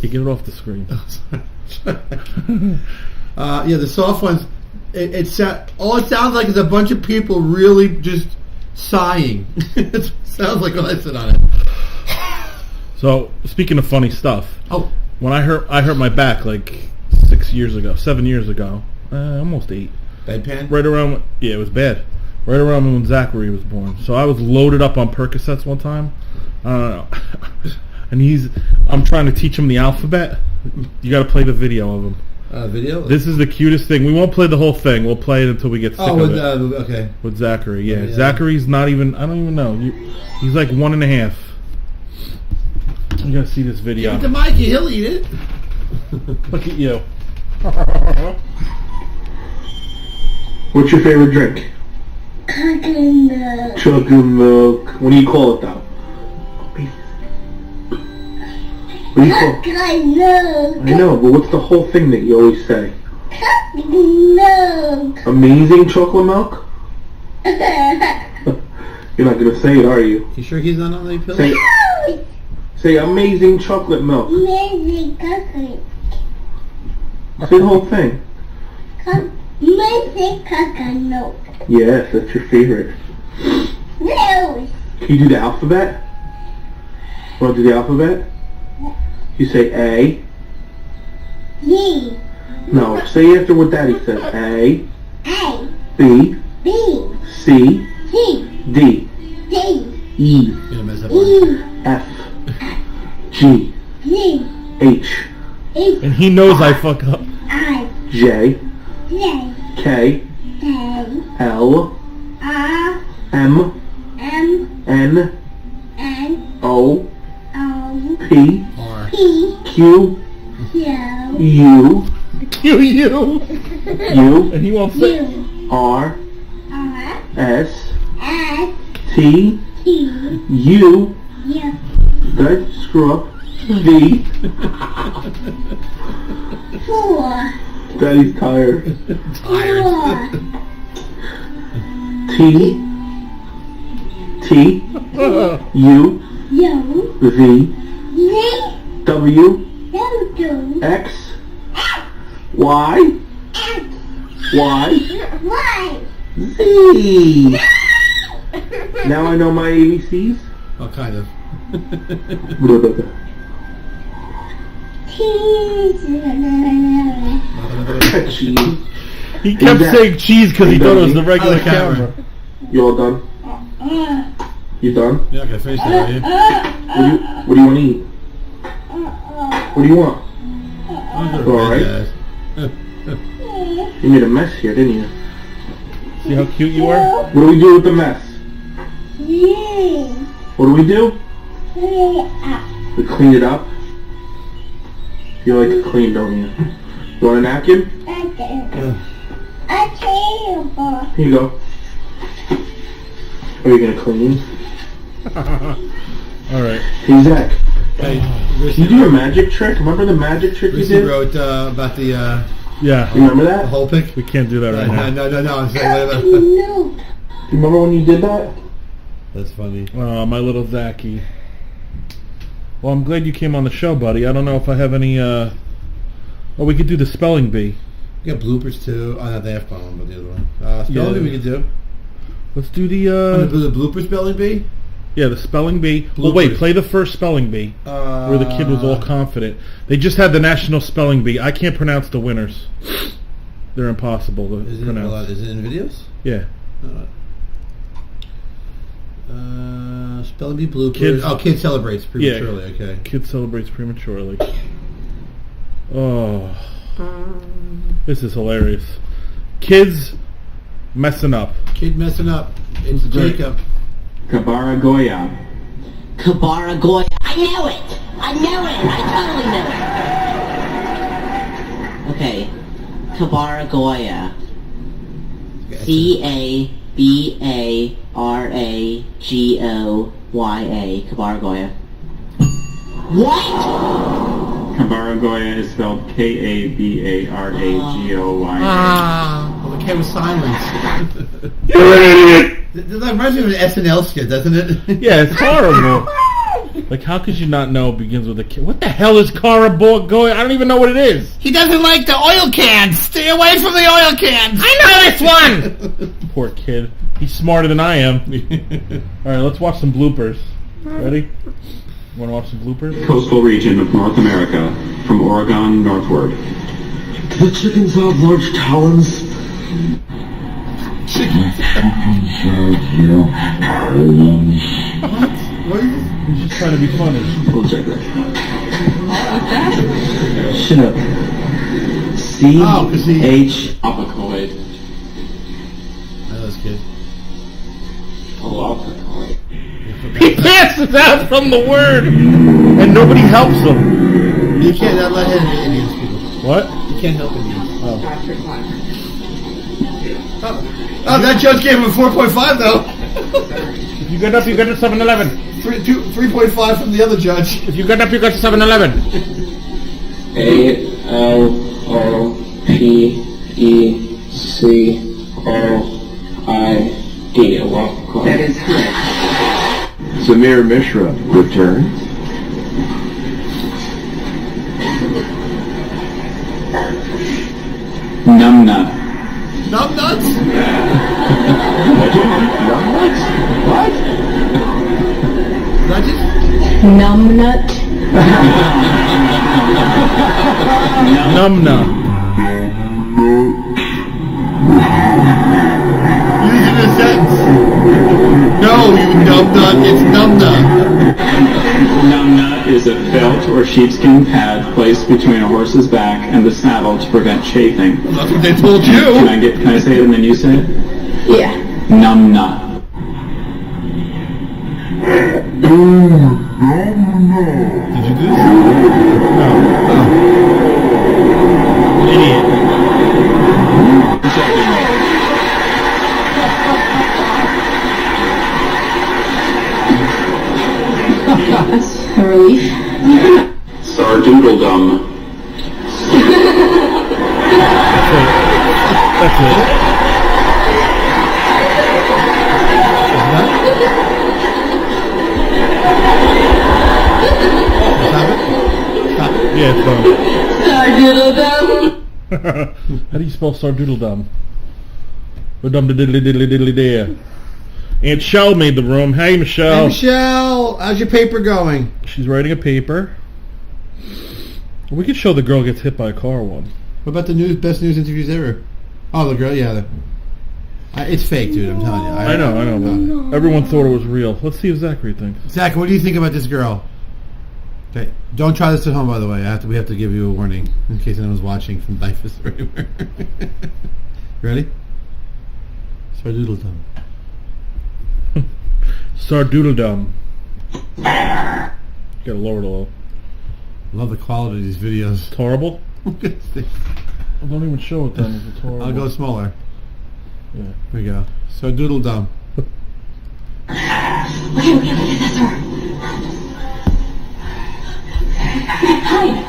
You get it off the screen. Yeah, the soft ones. All it sounds like is a bunch of people really just sighing. It sounds like when I sit on it. So speaking of funny stuff, when I hurt my back like 7 years ago, almost 8. Bedpan? Right around, yeah, it was bad. Right around when Zachary was born. So I was loaded up on Percocets one time. I don't know. And I'm trying to teach him the alphabet. You got to play the video of him. Video? This is the cutest thing. We won't play the whole thing. We'll play it until we get sick of it. Okay. With Zachary, yeah. Yeah. Zachary's not even, I don't even know. He's like 1.5. You gotta see this video. Give it to Mikey, he'll eat it. Look at you. What's your favorite drink? Chocolate milk. Chocolate milk. What do you call it though? What do you call it? Chocolate milk. I know, but what's the whole thing that you always say? Milk. Amazing chocolate milk? You're not gonna say it, are you? You sure he's not on the pill? Say amazing chocolate milk. Amazing cookie. Say the whole thing. Amazing cookie milk. Yes, that's your favorite. No. Can you do the alphabet? Want to do the alphabet? You say A. D. No, say after what Daddy says. A. B. C. D. E. F. G. H. And he knows I fuck up. J. K. L. M. N. O. P. Q. U. U. And he won't say. R. S. T. U. Good. Screw up. V. 4. Daddy's tired. Tired. T. U. V. W. X. Y. Z. Now I know my ABCs. Oh, kind of. Cheese. He kept saying cheese because he thought it was the regular camera. You all done? You done? You're not gonna finish that, are you? What do you want to eat? What do you want? You alright? You made a mess here, didn't you? See how cute you are? What do we do with the mess? What do we do? We clean it up. You like to clean, don't you? You want a napkin? Here you go. Are you gonna clean? Alright. Hey Zach. Hey, Can you do your magic trick? Remember the magic trick you Richie did? wrote about the Yeah. You remember that? the whole pic. We can't do that right now. No. I'm saying, what about? Do you remember when you did that? That's funny. Oh, my little Zachy. Well, I'm glad you came on the show, buddy. I don't know if I have any, Oh, we could do the spelling bee. We got bloopers too. Oh, not the F-bomb one, but the other one. Spelling bee we could do. Let's do the, The blooper spelling bee? Yeah, the spelling bee. Bloopers. Well, wait, play the first spelling bee. Where the kid was all confident. They just had the national spelling bee. I can't pronounce the winners. They're impossible to pronounce. Is it in videos? Yeah. Spelling bee bloopers. Kids- Kid celebrates prematurely. Yeah. Okay. Kid celebrates prematurely. Oh. This is hilarious. Kids messing up. Kid messing up. It's Jacob. Kabaragoya. Kabaragoya. I knew it! I totally knew it! Okay. Kabaragoya. Cabaragoya. Kabaragoya. What? Kabaragoya is spelled Kabaragoya. Well, the K was silent. You're an idiot! That reminds me of an SNL skit, doesn't it? Yeah, it's horrible. Like, how could you not know it begins with a K? What the hell is Kabaragoya? I don't even know what it is. He doesn't like the oil cans. Stay away from the oil cans. I know this one! Poor kid. He's smarter than I am. Alright, let's watch some bloopers. Ready? Want to watch some bloopers? Coastal region of North America, from Oregon northward. Do the chickens have large talons? Chickens. What is this? He's just trying to be funny. We'll check that. Shut up. C-H... Apicoid. I know this kid. He passes out from the word, and nobody helps him. You can't let him Indians people. What? You can't help Indians. Oh, that judge gave him a 4.5 though. If you get up, you get to 7-Eleven. 3.5 from the other judge. If you get up, you get to 7-Eleven. A-L-O-P. That is correct. Samir Mishra returns. Numbnut. Numbnuts? Numbnuts? What? Numbnut. Numbnut. Use it in a sentence. No, you numbnut. It's numbnut. Numbnut is a felt or sheepskin pad placed between a horse's back and the saddle to prevent chafing. That's what they told you. Can I say it and then you say it? Yeah. Numbnut. Did you do this? No. Idiot. That's a relief. Sardoodledum. That's it. Yeah, it's done. How do you spell sardoodledum? Diddly. Aunt Shell made the room. Hey, Michelle. Hey, Michelle. How's your paper going? She's writing a paper. We could show the girl gets hit by a car one. What about the best news interviews ever? Oh, the girl, yeah. It's fake, dude, I'm telling you. I know. Everyone thought it was real. Let's see if Zachary thinks. Zach, what do you think about this girl? Okay, don't try this at home, by the way. We have to give you a warning in case anyone's watching from Difus or anywhere. Ready? Sardoodledum. Sardoodledum. Gotta lower it a little. Love the quality of these videos. It's horrible? Well, don't even show it then if it's horrible. I'll go smaller. Yeah. Here we go. Sardoodledum. Okay, that's her. Hide.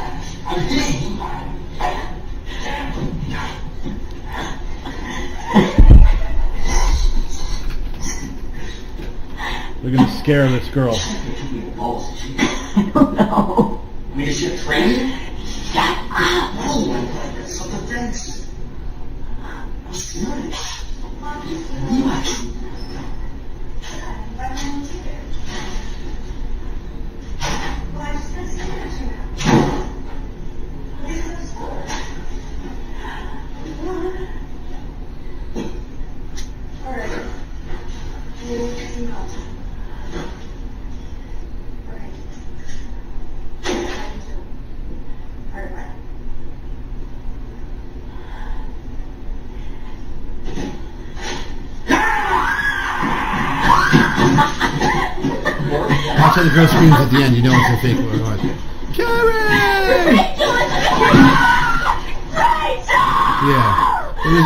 We're gonna scare this girl. I don't know. I mean, is she a friend? Shut up! Oh my God, that's such a thanks. What's the matter? What? Watch how the girl screams at the end. You know it's a fake one. Carrie! Yeah.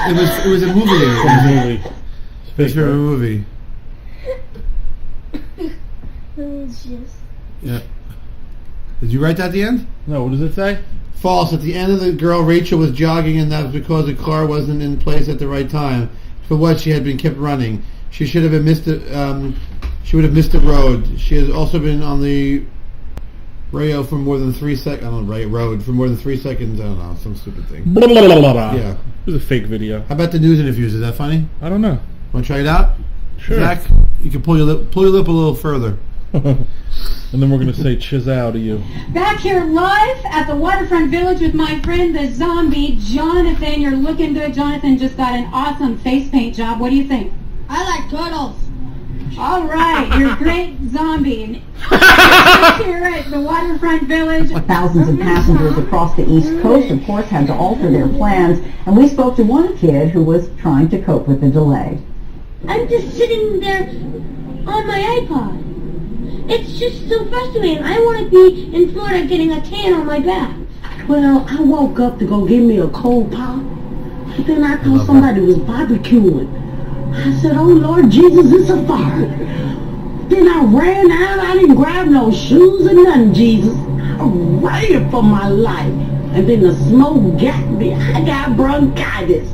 It was a movie. It was from a movie. Yeah. Did you write that at the end? No, what does it say? False. At the end of the girl, Rachel was jogging, and that was because the car wasn't in place at the right time. For what she had been kept running. She should have been missed. She would have missed the road. She has also been on the radio for more than 3 seconds. I don't know, road for more than 3 seconds. I don't know, some stupid thing. Blah, blah, blah, blah, blah. Yeah, it was a fake video. How about the news interviews? Is that funny? I don't know. Want to try it out? Sure. Zach, you can pull your lip a little further. And then we're going to say chiz out to you. Back here live at the Waterfront Village with my friend the zombie, Jonathan. You're looking good. Jonathan just got an awesome face paint job. What do you think? I like turtles. All right, you're a great zombie. Here at the Waterfront Village. Thousands of passengers across the East Coast, of course, had to alter their plans, and we spoke to one kid who was trying to cope with the delay. I'm just sitting there on my iPod. It's just so frustrating. I want to be in Florida getting a tan on my back. Well, I woke up to go get me a cold pop, but then I thought somebody was barbecuing. I said, oh Lord Jesus, it's a fire. Then I ran out, I didn't grab no shoes or nothing, Jesus. I ran for my life. and then the smoke got me. I got bronchitis.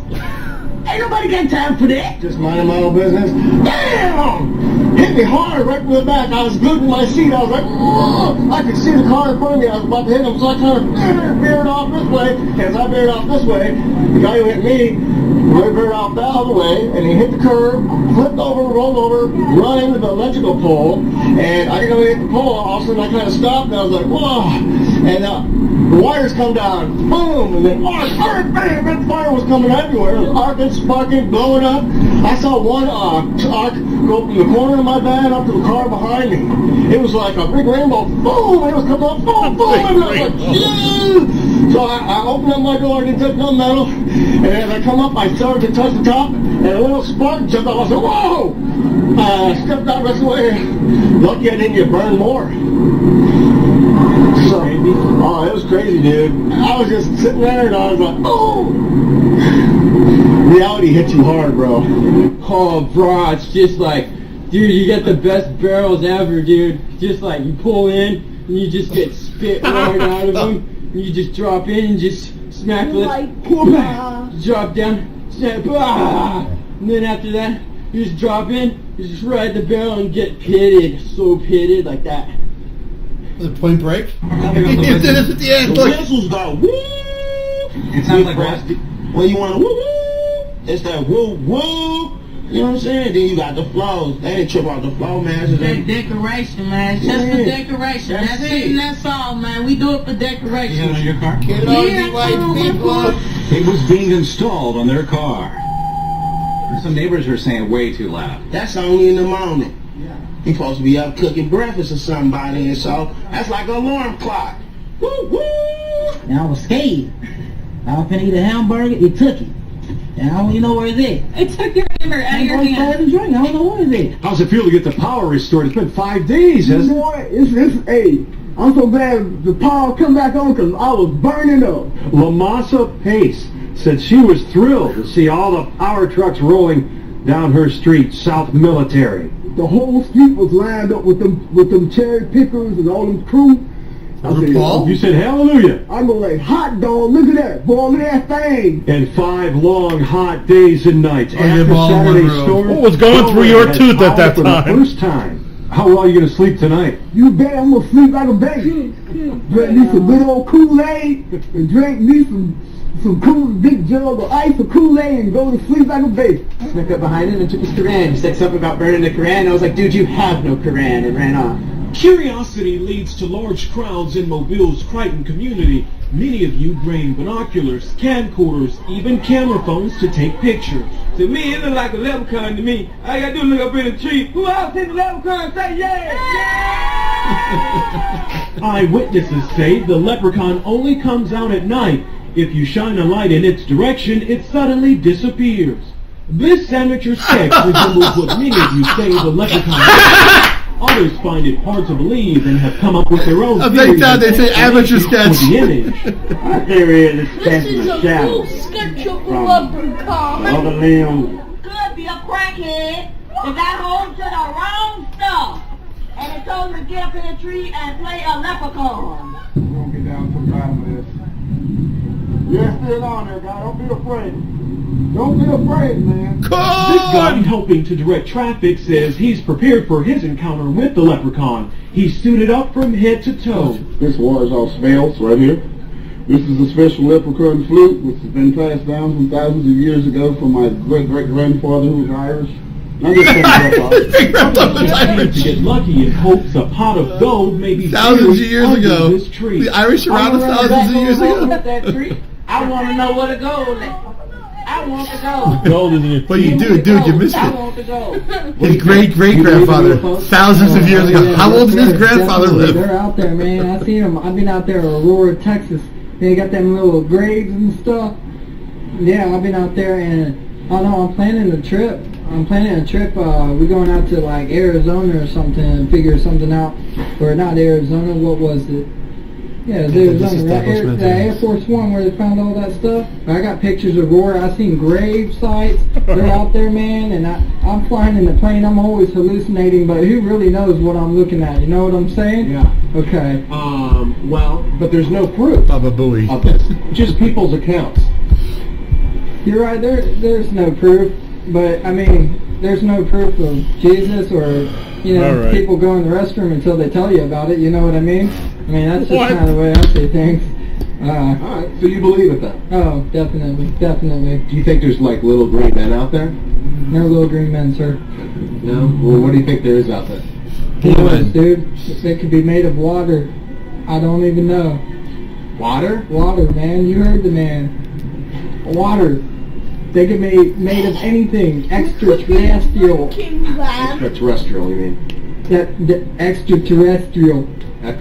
Ain't nobody got time for that. Just minding my own business. Damn! Hit me hard right from the back. I was glued to my seat. I was like, whoa! I could see the car in front of me. I was about to hit him, so I kind of veered off this way. As I veered off this way, the guy who hit me veered off the other way, and he hit the curb, flipped over, rolled over, run into the electrical pole, and I didn't know he hit the pole. All of a sudden, I kind of stopped, and I was like, whoa! And the wires come down, boom, and then arc, bam, and fire was coming everywhere. It was arcing, sparking, blowing up. I saw one arc go from the corner of my van up to the car behind me. It was like a big rainbow, boom, it was coming up, boom, boom, and I was like, yeah! So I opened up my door, I didn't touch no metal, and as I come up, I started to touch the top, and a little spark jumped off. I said, whoa! I stepped out the rest of the way. Lucky I didn't get burned more. So, oh, it was crazy, dude. I was just sitting there and I was like, oh! Reality hits you hard, bro. Oh, bro, it's just like, dude, you get the best barrels ever, dude. Just like, you pull in, and you just get spit right out of them, and you just drop in and just smack the lips, drop down, snap, and then after that, you just drop in, you just ride the barrel and get pitted, so pitted, like that. The Point Break? He did it at the end, The look. whistles go woo. It sounds like what? When you want to woo woo, it's that woo woo. You know what I'm saying? Then you got the flows. They ain't trip out the flow, man. It's That decoration, man. It's just for decoration. That's it and that's all, man. We do it for decoration. You got it on your car? Get on you white people. It was being installed on their car. Some neighbors were saying way too loud. That's only in the moment. He's supposed to be up cooking breakfast or something by then, so that's like an alarm clock. Woo woo! And I was scared. I was finna eat a hamburger, it took it. And I don't even know where it's at. It took your hamburger out of your hand. Drink. I don't know where it's at. How's it feel to get the power restored? It's been 5 days, hasn't it? Boy, hey, I'm so glad the power come back on because I was burning up. Lamasa Pace said she was thrilled to see all the power trucks rolling down her street, South Military. The whole street was lined up with them cherry pickers and all them crew. I said, You said hallelujah. I go like, hot dog, look at that, boy, look at that thing. And 5 long, hot days and nights after ball Saturday's one storm. What was going through your tooth at that For time? the first time. How well are you going to sleep tonight? You bet I'm going to sleep like a baby. Drink me some good old Kool-Aid and drink me some cool big jug of ice or Kool-Aid and go to sleep like a baby. Snuck up behind him and took his Quran. He said something about burning the Quran. I was like, dude, you have no Quran, and ran off. Curiosity leads to large crowds in Mobile's Crichton community. Many of you bring binoculars, camcorders, even camera phones to take pictures. To me, it looked like a leprechaun to me. All I gotta do is look up in the tree. Who else in the leprechaun? Say yeah! Eyewitnesses say the leprechaun only comes out at night. If you shine a light in its direction, it suddenly disappears. This amateur sketch resembles what many of you say the leprechaun is. Others find it hard to believe and have come up with their own theories. They say amateur sketch. For the image. My theory is it's This is a full sketch of a leprechaun. Other limbs. Could be a crackhead that got hold to the wrong stuff. And it told him to get up in a tree and play a leprechaun. We're going to get down to the bottom of this. Yeah, still on there, guy. Don't be afraid. Don't be afraid, man. This guy helping to direct traffic says he's prepared for his encounter with the leprechaun. He's suited up from head to toe. This wars off spells right here. This is a special leprechaun flute which has been passed down from thousands of years ago from my great-great-grandfather who was Irish. I just to get lucky in hopes a pot of gold may be thousands of years ago. This tree. The Irish around us thousands of years ago. That tree. I want to know where the gold is. I want the gold. Gold is in your But you dude, you missed I it. want the gold. His great-great-grandfather, thousands of years ago. How old did his grandfather live? They're out there, man. I see them. I've been out there in Aurora, Texas. They got them little graves and stuff. Yeah, I've been out there, and I know I'm planning a trip. We're going out to like Arizona or something and figure something out. Or not Arizona, what was it? Yeah, it was Arizona, right? The Air Force One where they found all that stuff. I got pictures of Aurora. I seen grave sites. They're out there, man, and I'm flying in the plane. I'm always hallucinating, but who really knows what I'm looking at? You know what I'm saying? Yeah. Okay. Well, but there's no proof Baba Booey. of this. Just people's accounts. You're right. There's no proof, but I mean, there's no proof of Jesus or Alright. people go in the restroom until they tell you about it. You know what I mean? I mean that's just What? kind of the way I see things. Alright, so you believe it then? Oh, definitely. Do you think there's like little green men out there? No little green men, sir. No? Well, what do you think there is out there? Who knows, dude? They could be made of water. I don't even know. Water? Water, man. You heard the man. Water. They could be made of anything. Extraterrestrial. Extraterrestrial, you mean? Extraterrestrial.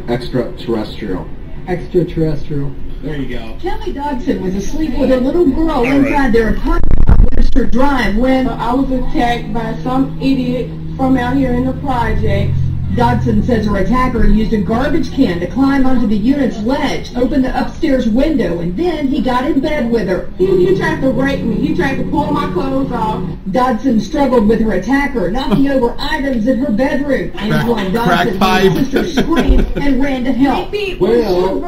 Extraterrestrial. Extraterrestrial. There you go. Kelly Dodson was asleep with a little girl inside their apartment on Webster Drive when I was attacked by some idiot from out here in the projects. Dodson says her attacker used a garbage can to climb onto the unit's ledge, open the upstairs window, and then he got in bed with her. He tried to rape me. He tried to pull my clothes off. Dodson struggled with her attacker, knocking over items in her bedroom. Antoine Dodson made his sister scream and ran to help. Well,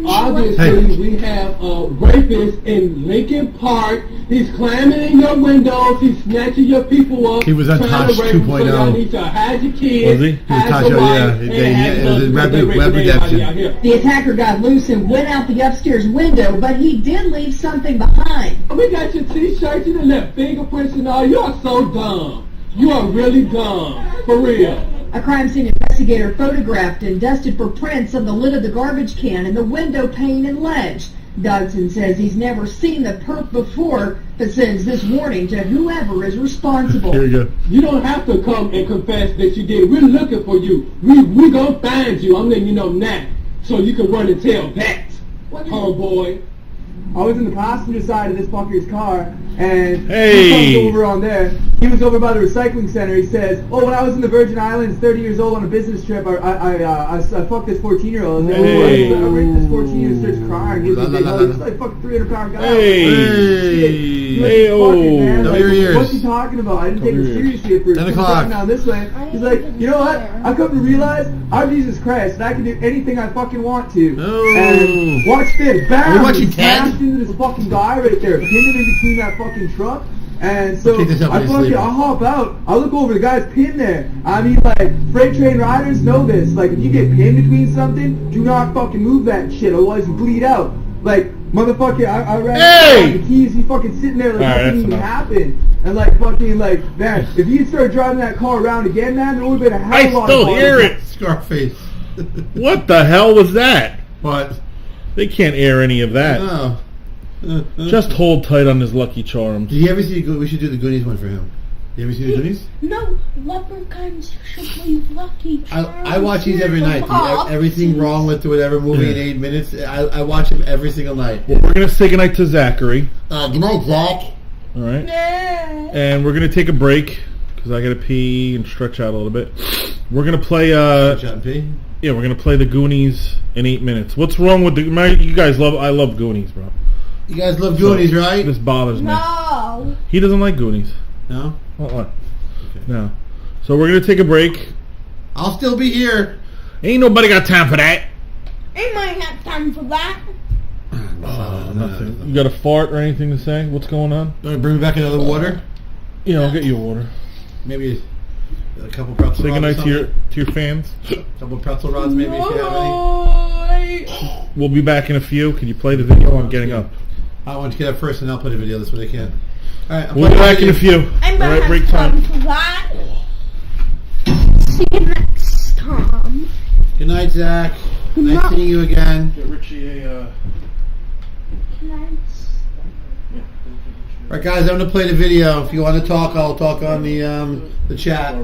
obviously we have a rapist in Lincoln Park. He's climbing in your windows. He's snatching your people up. He was on trying Tosh to rape them, So 2.0. y'all need to hide your kids. Was he? Hide Tosh, your wife, yeah. and have It was guns Web because they raping Redemption. everybody out here. The attacker got loose and went out the upstairs window, but he did leave something behind. We got your t-shirts and left fingerprints and all. You are so dumb. You are really dumb. For real. A crime scene investigator photographed and dusted for prints on the lid of the garbage can and the window pane and ledge. Dodson says he's never seen the perp before, but sends this warning to whoever is responsible. Here we go. You don't have to come and confess that you did. We're looking for you. We gonna find you. I'm letting you know now, so you can run and tell that, homeboy. I was in the passenger side of this fucker's car, and Hey. he comes over on there. He was over by the recycling center. He says, "Oh, when I was in the Virgin Islands, 30 years old on a business trip, I fucked this 14-year-old. Hey. I raped this 14-year-old, starts crying. Gives me a big hug. It's like a fucking 300-pound guy. Hey. Hey, Fucking man. Cover Like, your ears. what's he talking about? I didn't take him seriously at first. 10 He's o'clock. walking down this way. He's like, you know what? I've come to realize I'm Jesus Christ, and I can do anything I fucking want to. Oh. And watch this. Bam! Are you watching He smashed Ted? into this fucking guy right there, pinned him in between that fucking truck. And so Keep this up I when he's fucking, sleeping. I hop out. I look over, the guy's pinned there. I mean, like, freight train riders know this. Like, if you get pinned between something, do not fucking move that shit, otherwise you bleed out. Like, motherfucker, I ran Hey! the keys. He's fucking sitting there like All right, nothing that's even enough. happened. And like fucking like, man, if you started driving that car around again, man, there would have been a hell I of a lot still of hear bodies. it. Scarface. What the hell was that? What? They can't air any of that. No. Just hold tight on his Lucky Charms. Did you ever see? We should do the Goonies one for him. You ever see the Goonies? No, leprechauns should leave Lucky Charms. I watch these every night. Oh, Everything wrong with whatever movie in 8 minutes. I watch them every single night. Well, we're gonna say goodnight to Zachary. Good night, Zach. All right. And we're gonna take a break because I gotta pee and stretch out a little bit. We're gonna play. Stretch out and pee? Yeah, we're gonna play the Goonies in 8 minutes. What's wrong with you guys love? I love Goonies, bro. You guys love Goonies, right? This bothers me. No. He doesn't like Goonies. No. Okay. No. So we're gonna take a break. I'll still be here. Ain't nobody got time for that. I might have time for that. Nothing. You got a fart or anything to say? What's going on? You want to bring me back another water? Yeah, I'll get you a water. Maybe a couple pretzel Say rods. goodnight to your fans. A couple pretzel rods, maybe, if you have any. We'll be back in a few. Can you play the video? I'm getting up. I want to get up first, and I'll play the video. That's what I can. All right, We'll be back in a few. I All might right, have break time time. for that. See you next time. Good night, Zach. Nice seeing you again. Get Richie a. All right, guys, I'm going to play the video. If you want to talk, I'll talk on the chat.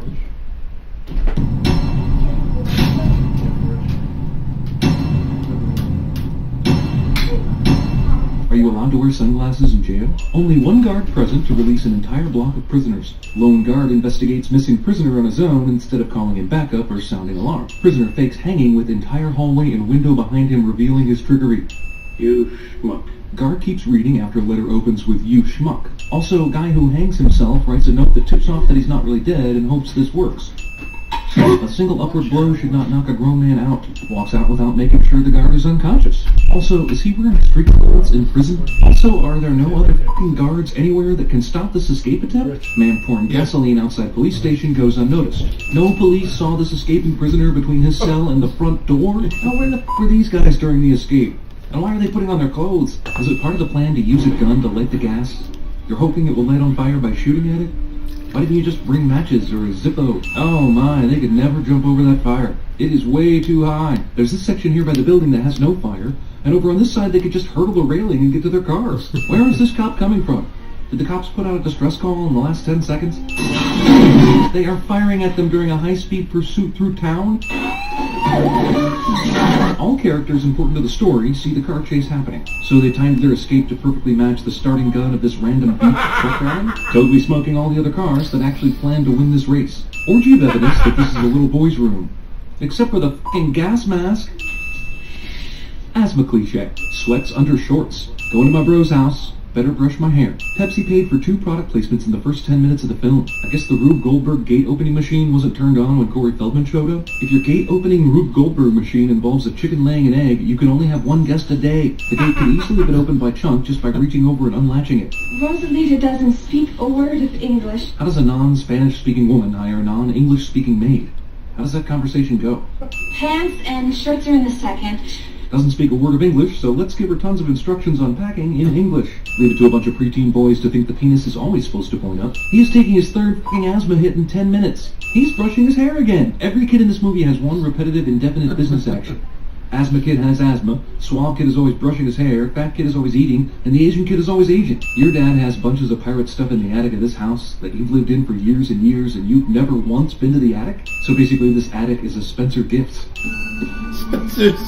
Are you allowed to wear sunglasses in jail? Only one guard present to release an entire block of prisoners. Lone guard investigates missing prisoner on his own instead of calling in backup or sounding alarm. Prisoner fakes hanging with entire hallway and window behind him revealing his trickery. You schmuck. Guard keeps reading after letter opens with you schmuck. Also, guy who hangs himself writes a note that tips off that he's not really dead and hopes this works. A single upward blow should not knock a grown man out. Walks out without making sure the guard is unconscious. Also, is he wearing street clothes in prison? Also, are there no other fucking guards anywhere that can stop this escape attempt? Man pouring gasoline outside police station goes unnoticed. No police saw this escaping prisoner between his cell and the front door? Now where the f*** were these guys during the escape? And why are they putting on their clothes? Is it part of the plan to use a gun to light the gas? You're hoping it will light on fire by shooting at it? Why didn't you just bring matches or a Zippo? Oh my, they could never jump over that fire. It is way too high. There's this section here by the building that has no fire, and over on this side they could just hurdle the railing and get to their cars. Where is this cop coming from? Did the cops put out a distress call in the last 10 seconds? They are firing at them during a high-speed pursuit through town? All characters important to the story see the car chase happening, so they timed their escape to perfectly match the starting gun of this random beach truck rally, totally smoking all the other cars that actually planned to win this race. Orgy of evidence that this is a little boy's room. Except for the f***ing gas mask. Asthma cliche. Sweats under shorts. Going to my bro's house. Better brush my hair. Pepsi paid for 2 product placements in the first 10 minutes of the film. I guess the Rube Goldberg gate opening machine wasn't turned on when Corey Feldman showed up. If your gate opening Rube Goldberg machine involves a chicken laying an egg, you can only have 1 guest a day. The gate could easily have been opened by Chunk just by reaching over and unlatching it. Rosalita doesn't speak a word of English. How does a non-Spanish speaking woman hire a non-English speaking maid? How does that conversation go? Pants and shirts are in the second. Doesn't speak a word of English, so let's give her tons of instructions on packing in English. Leave it to a bunch of preteen boys to think the penis is always supposed to point up. He is taking his 3rd f***ing asthma hit in 10 minutes. He's brushing his hair again. Every kid in this movie has one repetitive, indefinite business action. Asthma kid has asthma, suave kid is always brushing his hair, fat kid is always eating, and the Asian kid is always Asian. Your dad has bunches of pirate stuff in the attic of this house that you've lived in for years and years, and you've never once been to the attic? So basically this attic is a Spencer Gifts. Spencer's.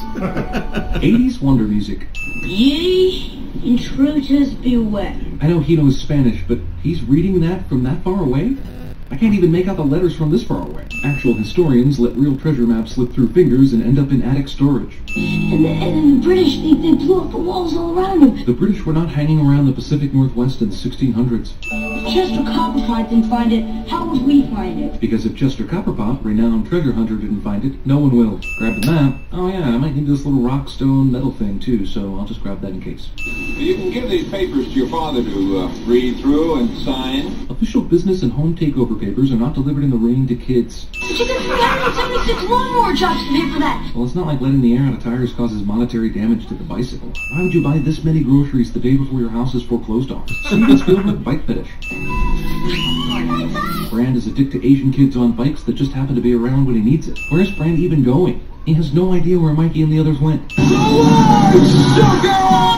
80s wonder music. Ye intruders beware. I know he knows Spanish, but he's reading that from that far away? I can't even make out the letters from this far away. Actual historians let real treasure maps slip through fingers and end up in attic storage. And the British think they blew up the walls all around him. The British were not hanging around the Pacific Northwest in the 1600s. If Chester Copperpot didn't find it, how would we find it? Because if Chester Copperpot, renowned treasure hunter, didn't find it, no one will. Grab the map. Oh yeah, I might need this little rock, stone, metal thing too, so I'll just grab that in case. You can give these papers to your father to read through and sign. Official business and home takeover papers are not delivered in the rain to kids. But you can forget 76 lawnmower jobs to pay for that. Well, it's not like letting the air out of tires causes monetary damage to the bicycle. Why would you buy this many groceries the day before your house is foreclosed on? Steven Spielberg bike fetish. Brand is addicted to Asian kids on bikes that just happen to be around when he needs it. Where's Brand even going? He has no idea where Mikey and the others went.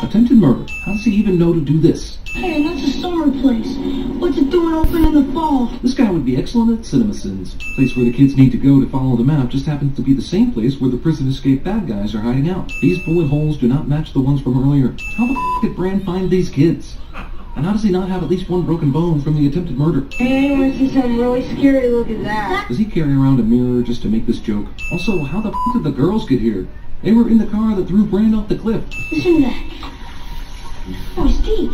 Attempted murder. How does he even know to do this? Hey, that's a summer place. What's it doing open in the fall? This guy would be excellent at CinemaSins. The place where the kids need to go to follow the map just happens to be the same place where the prison escape bad guys are hiding out. These bullet holes do not match the ones from earlier. How the f*** did Brand find these kids? And how does he not have at least one broken bone from the attempted murder? Hey, I want to see something really scary. Look at that. Does he carry around a mirror just to make this joke? Also, how the f*** did the girls get here? They were in the car that threw Brand off the cliff. Listen to that. Oh, it's deep.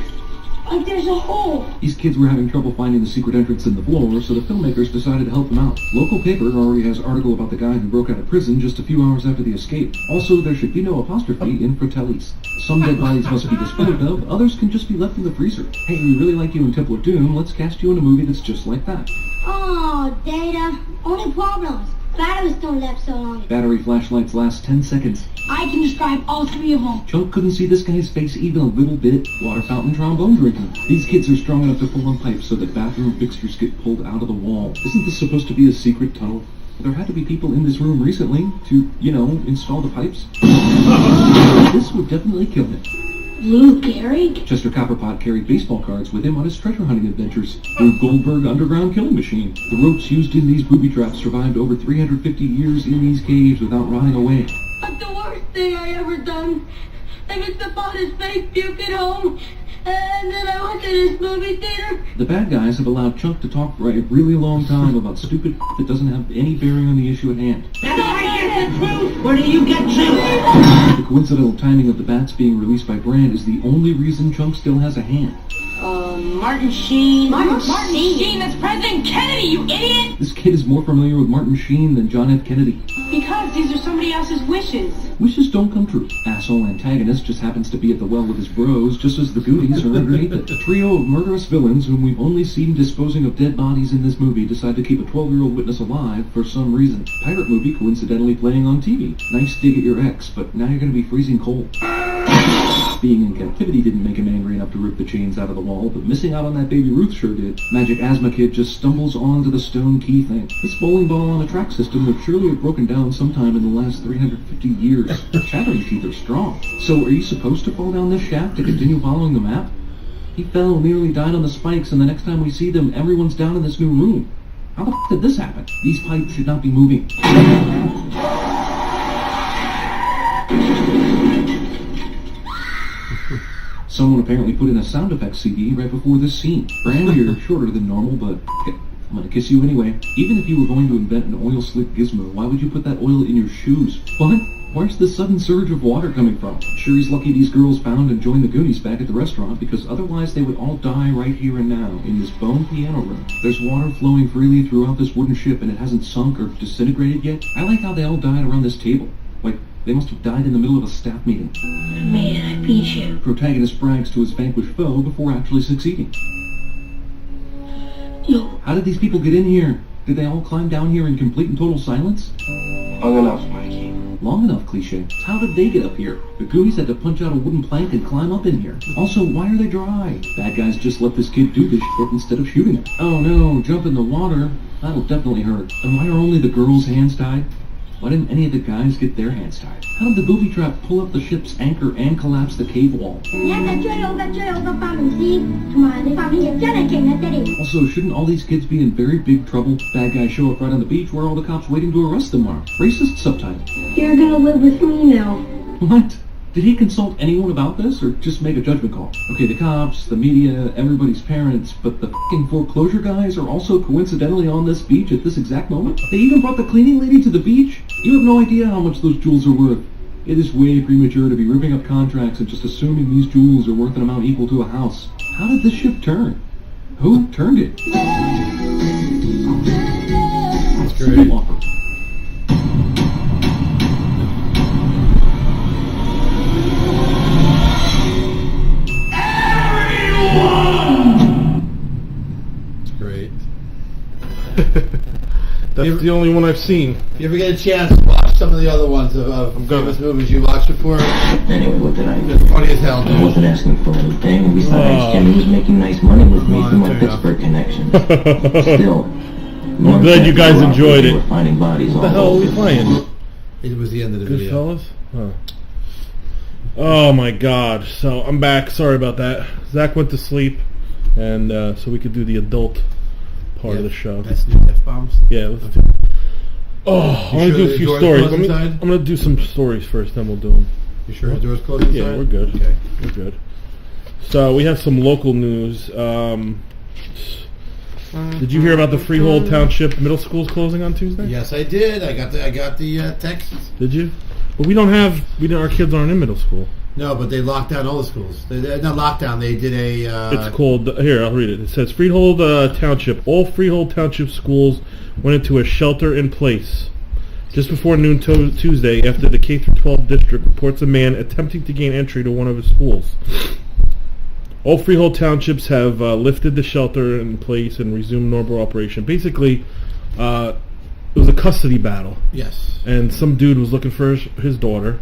Like there's a hole. These kids were having trouble finding the secret entrance in the floor, so the filmmakers decided to help them out. Local paper already has an article about the guy who broke out of prison just a few hours after the escape. Also, there should be no apostrophe in fratellis. Some dead bodies must be disposed of, others can just be left in the freezer. Hey, we really like you in Temple of Doom, let's cast you in a movie that's just like that. Oh, Data. Only problems. Batteries don't last so long. Battery flashlights last 10 seconds. I can describe all 3 of them. Chunk couldn't see this guy's face even a little bit. Water fountain trombone drinking. These kids are strong enough to pull on pipes so that bathroom fixtures get pulled out of the wall. Isn't this supposed to be a secret tunnel? There had to be people in this room recently to, install the pipes. This would definitely kill him. Lou Gehrig? Chester Copperpot carried baseball cards with him on his treasure hunting adventures. Rube Goldberg underground killing machine. The ropes used in these booby traps survived over 350 years in these caves without rotting away. That's the worst thing I ever done. I mixed up on his fake puke at home, and then I went to this movie theater. The bad guys have allowed Chunk to talk for a really long time about stupid that doesn't have any bearing on the issue at hand. That's how I get the truth. Where do you get truth? The coincidental timing of the bats being released by Brand is the only reason Chunk still has a hand. Martin Sheen. Martin Sheen, that's President Kennedy, you idiot! This kid is more familiar with Martin Sheen than John F. Kennedy. Because these are somebody else's wishes. Wishes don't come true. Asshole antagonist just happens to be at the well with his bros, just as the Goonies are underneath it. A trio of murderous villains whom we've only seen disposing of dead bodies in this movie decide to keep a 12-year-old witness alive for some reason. Pirate movie coincidentally playing on TV. Nice dig at your ex, but now you're going to be freezing cold. Being in captivity didn't make him angry enough to rip the chains out of the wall, but missing out on that Baby Ruth sure did. Magic Asthma Kid just stumbles onto the stone key thing. This bowling ball on a track system would surely have broken down sometime in the last 350 years. Shattering teeth are strong. So are you supposed to fall down this shaft to continue following the map? He fell, nearly died on the spikes, and the next time we see them, everyone's down in this new room. How the f*** did this happen? These pipes should not be moving. Someone apparently put in a sound effects CD right before this scene. Brand, you're shorter than normal, but I'm gonna kiss you anyway. Even if you were going to invent an oil slick gizmo, why would you put that oil in your shoes? What? Where's this sudden surge of water coming from? Sure he's lucky these girls found and joined the Goonies back at the restaurant, because otherwise they would all die right here and now, in this bone piano room. There's water flowing freely throughout this wooden ship and it hasn't sunk or disintegrated yet. I like how they all died around this table. Like, they must have died in the middle of a staff meeting. Man, I beat you. Protagonist brags to his vanquished foe before actually succeeding. Yo. How did these people get in here? Did they all climb down here in complete and total silence? Long enough, Mikey. Long enough, cliche. How did they get up here? The Goonies had to punch out a wooden plank and climb up in here. Also, why are they dry? Bad guys just let this kid do this shit instead of shooting him. Oh no, jump in the water. That'll definitely hurt. And why are only the girls' hands tied? Why didn't any of the guys get their hands tied? How did the booby trap pull up the ship's anchor and collapse the cave wall? Also, shouldn't all these kids be in very big trouble? Bad guys show up right on the beach where all the cops waiting to arrest them are. Racist subtitle. You're gonna live with me now. What? Did he consult anyone about this, or just make a judgment call? Okay, the cops, the media, everybody's parents, but the f***ing foreclosure guys are also coincidentally on this beach at this exact moment? They even brought the cleaning lady to the beach? You have no idea how much those jewels are worth. It is way premature to be ripping up contracts and just assuming these jewels are worth an amount equal to a house. How did this ship turn? Who turned it? That's great. That's the only one I've seen. If you ever get a chance, watch some of the other ones of famous movies you watched before. Anyway, what did I do? It's funny as hell. I wasn't asking for anything, and besides, Jimmy was making nice money with me through my Pittsburgh connections. Still, I'm glad you guys enjoyed it. Finding bodies What the hell are we playing? It was the end of the video. Goodfellas? Huh. Oh my god. So, I'm back. Sorry about that. Zach went to sleep, and so we could do the adult part of the show. That's new F-bombs? Yeah, let's do I want to do a few stories. I'm going to do some stories first, then we'll do them. You sure the door's closed inside? Yeah, we're good. Okay. We're good. So, we have some local news. Did you hear about the Freehold Township Middle School's closing on Tuesday? Yes, I did. I got the text. Did you? But our kids aren't in middle school. No, but they locked down all the schools. They're not locked down. They did a... It's called... Here, I'll read it. It says, Freehold Township. All Freehold Township schools went into a shelter-in-place. Just before noon Tuesday, after the K-12 district reports a man attempting to gain entry to one of his schools. All Freehold Townships have lifted the shelter-in-place and resumed normal operation. Basically, it was a custody battle. Yes. And some dude was looking for his daughter.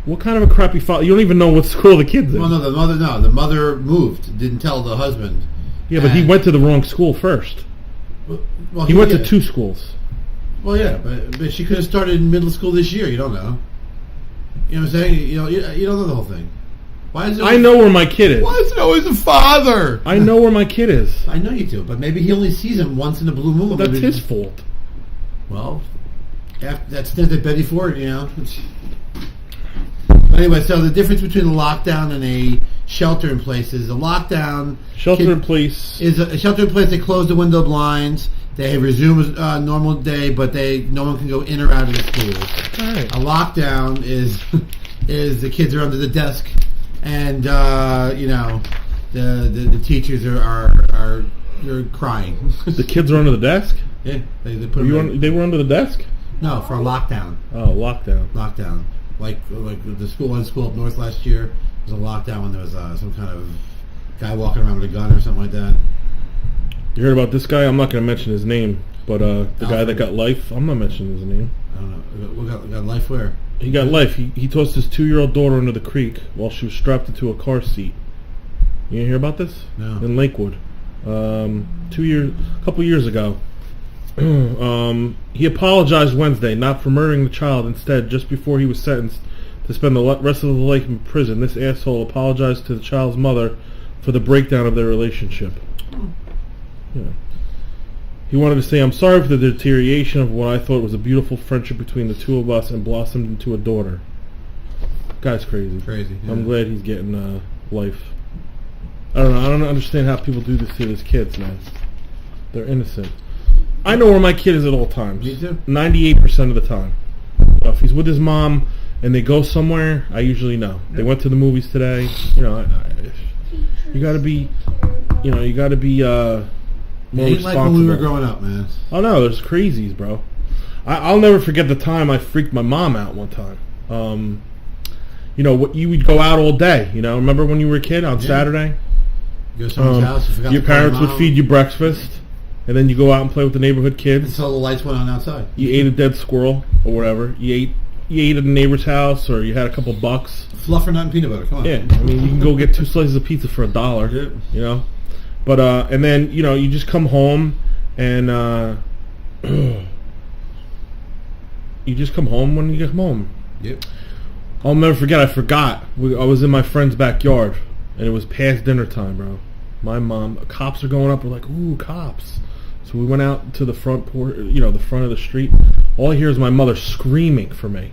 What kind of a crappy father? You don't even know what school the kid's in. Well, the mother moved. Didn't tell the husband. Yeah, but he went to the wrong school first. Well, he went to two schools. Well, yeah, but she could have started in middle school this year. You don't know. You know what I'm saying? You don't know the whole thing. Why is it I know where my kid is. Why is it always the father? I know where my kid is. I know you do, but maybe he only sees him once in a blue moon. Well, that's his fault. Well, that's Betty Ford, you know. Anyway, so the difference between a lockdown and a shelter-in-place is a lockdown... Shelter-in-place... Is a shelter-in-place, they close the window blinds, they resume a normal day, but no one can go in or out of the school. Right. A lockdown is the kids are under the desk, and, the teachers are you're crying. The kids are under the desk. Yeah, they put them. They were under the desk. No, for a lockdown. Oh, lockdown. Lockdown. Like the school up north last year was a lockdown when there was some kind of guy walking around with a gun or something like that. You heard about this guy? I'm not going to mention his name, but the guy that got life. I'm not mentioning his name. I don't know. Got life where? He got life. He tossed his 2-year-old daughter into the creek while she was strapped into a car seat. You didn't hear about this? No. In Lakewood. A couple years ago. He apologized Wednesday, not for murdering the child. Instead, just before he was sentenced to spend the rest of the life in prison, this asshole apologized to the child's mother for the breakdown of their relationship. Yeah. He wanted to say, "I'm sorry for the deterioration of what I thought was a beautiful friendship between the two of us and blossomed into a daughter." Guy's crazy. Crazy. Yeah. I'm glad he's getting life. I don't know. I don't understand how people do this to his kids, man. They're innocent. I know where my kid is at all times. Me too. 98% of the time. If he's with his mom and they go somewhere, I usually know. They went to the movies today. You know, you got to be, more responsible. Like when we were growing up, man. Oh no, there's crazies, bro. I'll never forget the time I freaked my mom out one time. You would go out all day. Remember when you were a kid on Saturday? You go to someone's house. You forgot your to call parents your would mom. feed you breakfast, and then you go out and play with the neighborhood kids. Until the lights went on outside. You ate a dead squirrel or whatever. You ate at a neighbor's house, or you had a couple bucks. Fluff or nut and peanut butter. Come on. Yeah, I mean you can go get 2 slices of pizza for $1. Yeah. But and then you just come home and you just come home when you get home. Yep. I'll never forget. I forgot. I was in my friend's backyard, and it was past dinner time, bro. My mom, cops are going up. We're like, ooh, cops. So we went out to the front porch, the front of the street. All I hear is my mother screaming for me.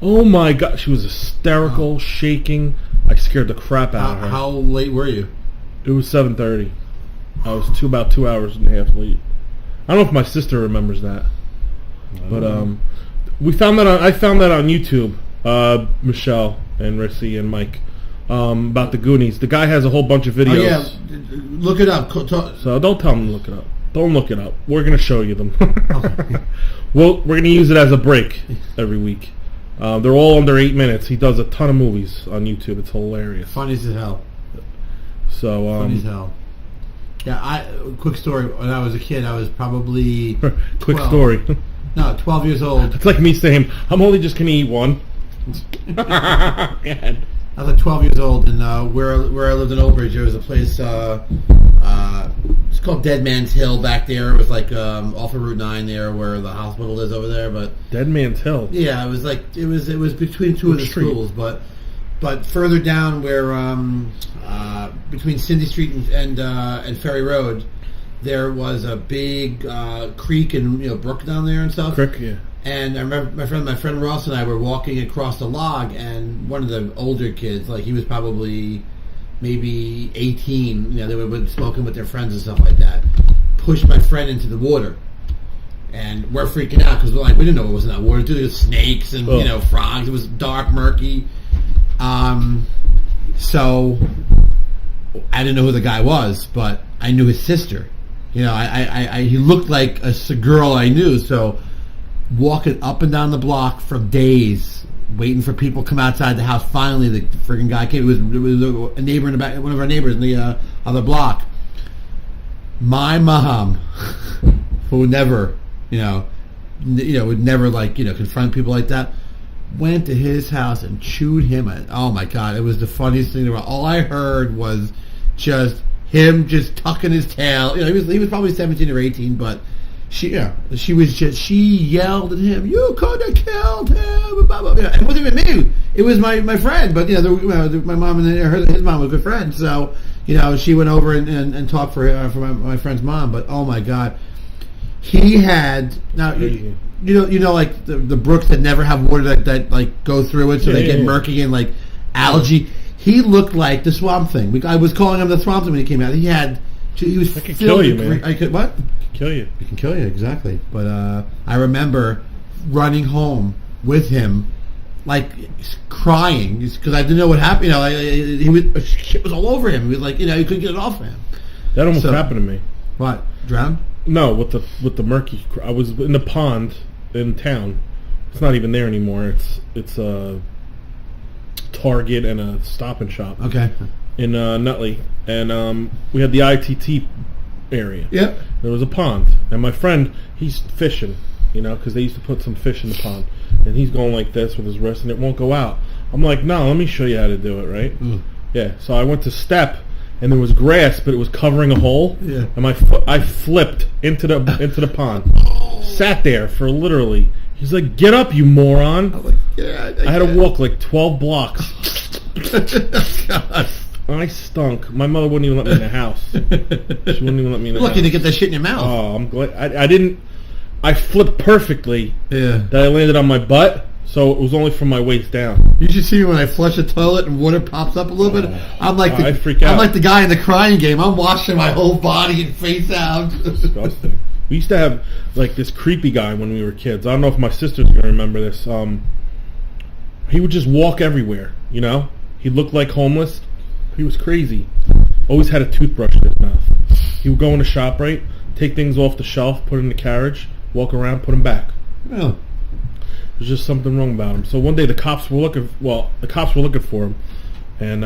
Oh my God, she was hysterical, shaking. I scared the crap out of her. How late were you? It was 7:30. I was about 2 hours and a half late. I don't know if my sister remembers that, but we found that. I found that on YouTube. Michelle and Rissy and Mike about the Goonies. The guy has a whole bunch of videos. Oh yeah, look it up. So don't tell him to look it up. Don't look it up. We're gonna show you them. Okay. We're gonna use it as a break every week. They're all under 8 minutes. He does a ton of movies on YouTube. It's hilarious. Funny as hell. So funny as hell. Yeah, quick story. When I was a kid, I was probably quick 12. story. No, 12 years old. It's like me saying, "I'm only just gonna eat one." I was like 12 years old, and where I lived in Old Bridge, there was a place. It's called Dead Man's Hill back there. It was like off of Route 9 there, where the hospital is over there. But Dead Man's Hill. Yeah, it was like it was between two of the schools, but further down where between Cindy Street and Ferry Road, there was a big creek and brook down there and stuff. Creek, yeah. And I remember my friend Ross and I were walking across the log, and one of the older kids, like he was probably maybe 18, they were smoking with their friends and stuff like that, pushed my friend into the water. And we're freaking out because we didn't know what was in that water. There was snakes and frogs. It was dark, murky. So I didn't know who the guy was, but I knew his sister. He looked like a girl I knew. So walking up and down the block for days, waiting for people to come outside the house. Finally, the friggin' guy came. It was a neighbor in the back, one of our neighbors in the other block. My mom, who would never, would never confront people like that, went to his house and chewed him. Oh my God, it was the funniest thing. All I heard was just him just tucking his tail. He was probably 17 or 18, but she yelled at him, "You could have killed him!" Blah, blah, blah. It wasn't even me. It was my friend. But my mom and his mom were good friends. So she went over and talked for my friend's mom. But oh my God, he had like the brooks that never have water that like go through it, so they get murky and like algae. He looked like the Swamp Thing. I was calling him the Swamp Thing when he came out. He was. I could kill you, man. I could what? Kill you. He can kill you, exactly. But I remember running home with him like crying because I didn't know what happened. You know, shit was all over him. He was like, you know, he couldn't get it off of him. That almost happened to me. What? Drowned? No, with the murky. I was in the pond in town. It's not even there anymore. It's a Target and a Stop and Shop. Okay. In Nutley, and we had the ITT area. Yep. There was a pond, and my friend, he's fishing, you know, because they used to put some fish in the pond, and he's going like this with his wrist, and it won't go out. I'm like, no, let me show you how to do it, right? Yeah. So I went to step, and there was grass, but it was covering a hole. Yeah. And I flipped into the pond, sat there for literally. He's like, get up, you moron! I was like, yeah. I had to walk like 12 blocks. God. I stunk. My mother wouldn't even let me in the house. She wouldn't even let me in the house. Lucky to get that shit in your mouth. Oh, I'm glad. I didn't. I flipped perfectly. Yeah. That I landed on my butt, so it was only from my waist down. You should see me when I flush a toilet and water pops up a little bit. I'm like I freak out. I'm like the guy in the crying game. I'm washing my whole body and face out. Disgusting. We used to have like this creepy guy when we were kids. I don't know if my sister's gonna remember this. He would just walk everywhere. You know, he looked like homeless. He was crazy. Always had a toothbrush in his mouth. He would go in the ShopRite, take things off the shelf, put it in the carriage, walk around, put them back. Oh. There's just something wrong about him. So one day the cops were looking for him, and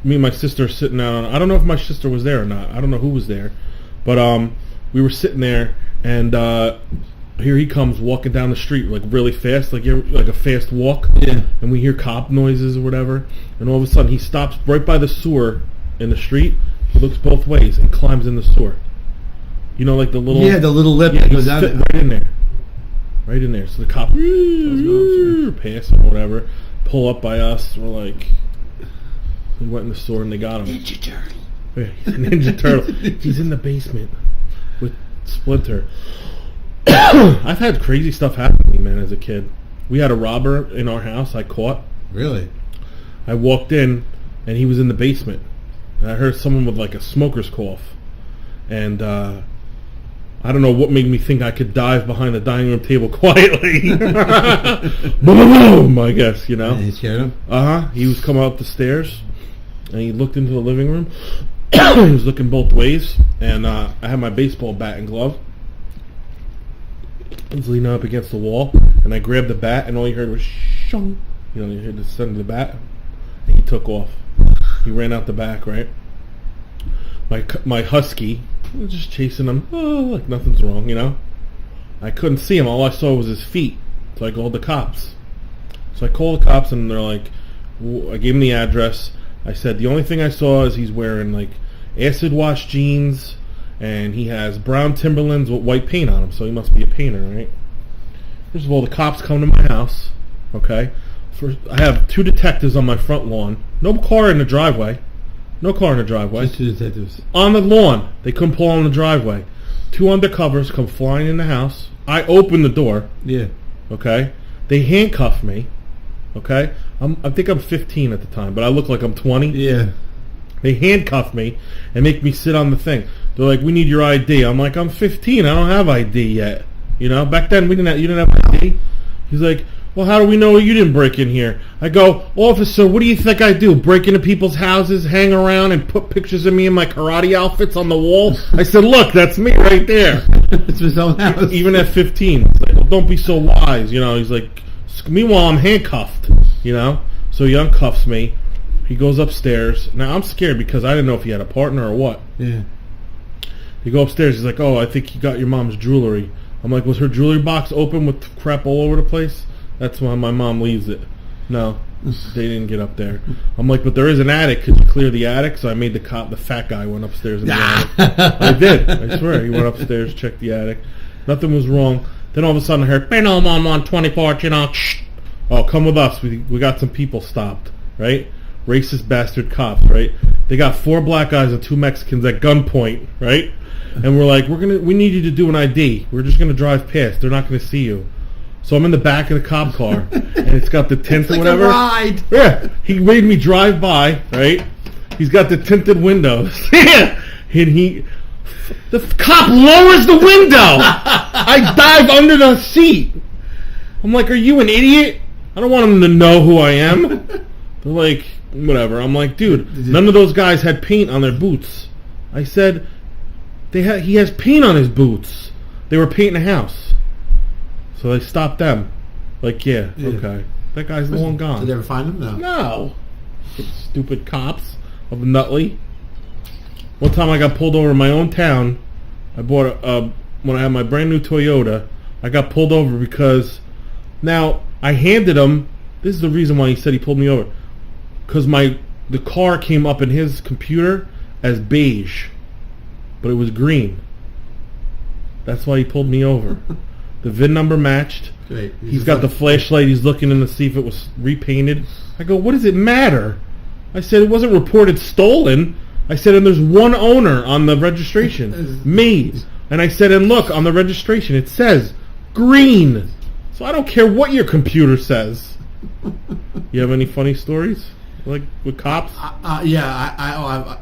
me and my sister are sitting out on. I don't know if my sister was there or not. I don't know who was there, but we were sitting there, and here he comes walking down the street like really fast, like a fast walk. Yeah. And we hear cop noises or whatever, and all of a sudden he stops right by the sewer in the street. He looks both ways and climbs in the sewer. You know, like the little lip that goes out right in there. Right in there. So the cop pass or whatever, pull up by us. We're like, he went in the store and they got him. Ninja Turtle. Yeah, he's a Ninja Turtle. He's in the basement with Splinter. I've had crazy stuff happen to me, man, as a kid. We had a robber in our house I caught. Really? I walked in and he was in the basement. And I heard someone with like a smoker's cough. And I don't know what made me think I could dive behind the dining room table quietly. Boom, I guess, you know. And you scared him? Uh-huh. He was coming up the stairs, and he looked into the living room. He was looking both ways, and I had my baseball bat and glove. I was leaning up against the wall, and I grabbed the bat, and all you heard was shung. You know, you heard the sound of the bat, and he took off. He ran out the back, right? My husky was just chasing him, like nothing's wrong, you know? I couldn't see him. All I saw was his feet. So I called the cops. So I called the cops, and they're like, I gave him the address. I said, the only thing I saw is he's wearing, like, acid wash jeans, and he has brown Timberlands with white paint on him, so he must be a painter, right? First of all, the cops come to my house, okay? First, I have 2 detectives on my front lawn. No car in the driveway. No car in the driveway. Just 2 detectives. On the lawn. They couldn't pull on the driveway. 2 undercovers come flying in the house. I open the door. Yeah. Okay? They handcuff me. Okay? I think I'm 15 at the time, but I look like I'm 20. Yeah. They handcuff me and make me sit on the thing. They're like, we need your ID. I'm like, I'm 15. I don't have ID yet. You know? Back then, you didn't have ID. He's like, well, how do we know you didn't break in here? I go, officer, what do you think I do? Break into people's houses, hang around, and put pictures of me in my karate outfits on the wall? I said, look, that's me right there. It's his own house. Even at 15. He's like, well, don't be so wise. You know, he's like, meanwhile, I'm handcuffed. You know? So he uncuffs me. He goes upstairs. Now, I'm scared because I didn't know if he had a partner or what. Yeah. He go upstairs. He's like, oh, I think he got your mom's jewelry. I'm like, was her jewelry box open with crap all over the place? That's why my mom leaves it. No, they didn't get up there. I'm like, but there is an attic. Could you clear the attic? So I made the fat guy went upstairs in the attic. I did. I swear. He went upstairs, checked the attic. Nothing was wrong. Then all of a sudden I heard, no, Mom, on 24th, you know. Shh. Oh, come with us. We got some people stopped, right? Racist bastard cops, right? They got 4 black guys and 2 Mexicans at gunpoint, right? And we're like, we need you to do an ID. We're just gonna drive past. They're not gonna see you. So I'm in the back of the cop car, and it's got the tint or whatever. A ride. Yeah, he made me drive by, right? He's got the tinted windows. Yeah, and the cop lowers the window. I dive under the seat. I'm like, are you an idiot? I don't want them to know who I am. They're like, whatever. I'm like, dude, none of those guys had paint on their boots. I said, he has paint on his boots. They were painting a house. So they stopped them. Like, yeah. Okay. That guy's long gone. Did they ever find him? No. No. Stupid cops of Nutley. One time I got pulled over in my own town. I bought when I had my brand new Toyota, I got pulled over because now I handed him, this is the reason why he said he pulled me over, because the car came up in his computer as beige, but it was green. That's why he pulled me over. The VIN number matched. Great. He's got the flashlight. He's looking in to see if it was repainted. I go, what does it matter? I said, it wasn't reported stolen. I said, and there's one owner on the registration. Me. And I said, and look, on the registration, it says green. So I don't care what your computer says. You have any funny stories? Like with cops? Yeah.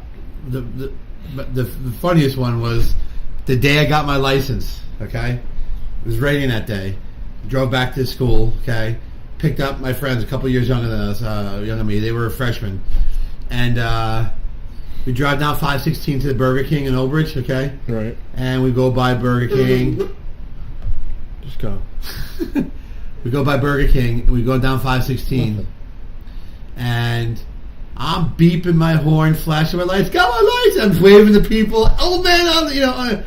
The funniest one was the day I got my license, okay? It was raining that day. Drove back to school, okay? Picked up my friends a couple years younger than us, younger than me. They were freshmen. And we drive down 516 to the Burger King in Old Bridge, okay? Right. And we go by Burger King. Just go. We go by Burger King, and we go down 516. And I'm beeping my horn, flashing my lights. Got my lights! I'm waving to people. Old man,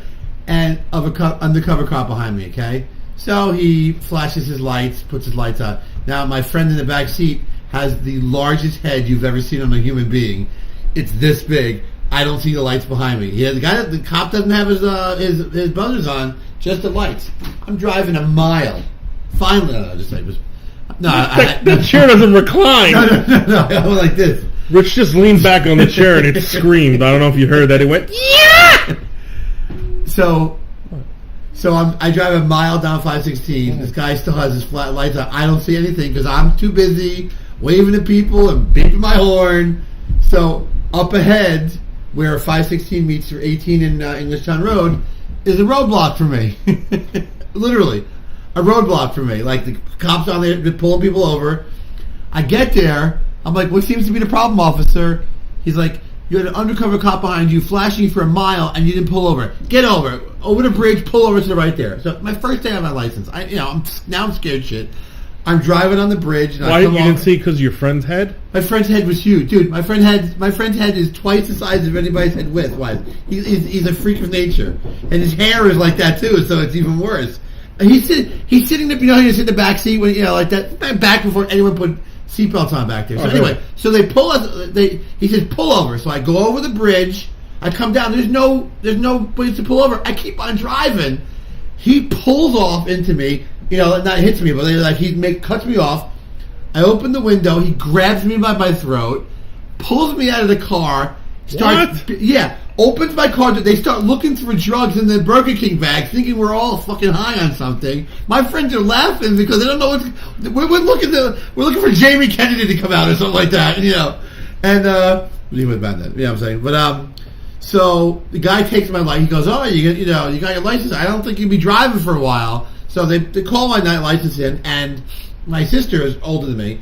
and undercover cop behind me, okay? So he flashes his lights, puts his lights on. Now, my friend in the back seat has the largest head you've ever seen on a human being. It's this big. I don't see the lights behind me. The cop doesn't have his buzzers on, just the lights. I'm driving a mile. Finally, the chair doesn't recline. No, I went like this. Rich just leaned back on the chair and it screamed. I don't know if you heard that. It went, yeah! So I drive a mile down 516. This guy still has his flat lights on. I don't see anything because I'm too busy waving to people and beeping my horn. So up ahead, where 516 meets 18 in Englishtown Road, is a roadblock for me. Literally, a roadblock for me. Like the cops on there pulling people over. I get there. I'm like, what seems to be the problem, officer? He's like, you had an undercover cop behind you flashing for a mile and you didn't pull over. Get over the bridge, pull over to the right there. So my first day on my license, I'm scared shit. I'm driving on the bridge. And why you didn't see? Because your friend's head? My friend's head was huge, dude. My friend's head is twice the size of anybody's head width. Why? He's a freak of nature, and his hair is like that too, so it's even worse. And he's sitting there, he was in the back seat when like that back before anyone put seatbelts on back there. So anyway, so they pull us. He says pull over. So I go over the bridge. I come down. There's no place to pull over. I keep on driving. He pulls off into me. Not hits me, but he cuts me off. I open the window. He grabs me by my throat, pulls me out of the car. Opens my car. They start looking for drugs in the Burger King bag, thinking we're all fucking high on something. My friends are laughing because they don't know we're looking for Jamie Kennedy to come out or something like that, And he went back then. I'm saying, but so the guy takes my license. He goes, "Oh, you got your license. I don't think you'll be driving for a while." So they call my night license in, and my sister is older than me.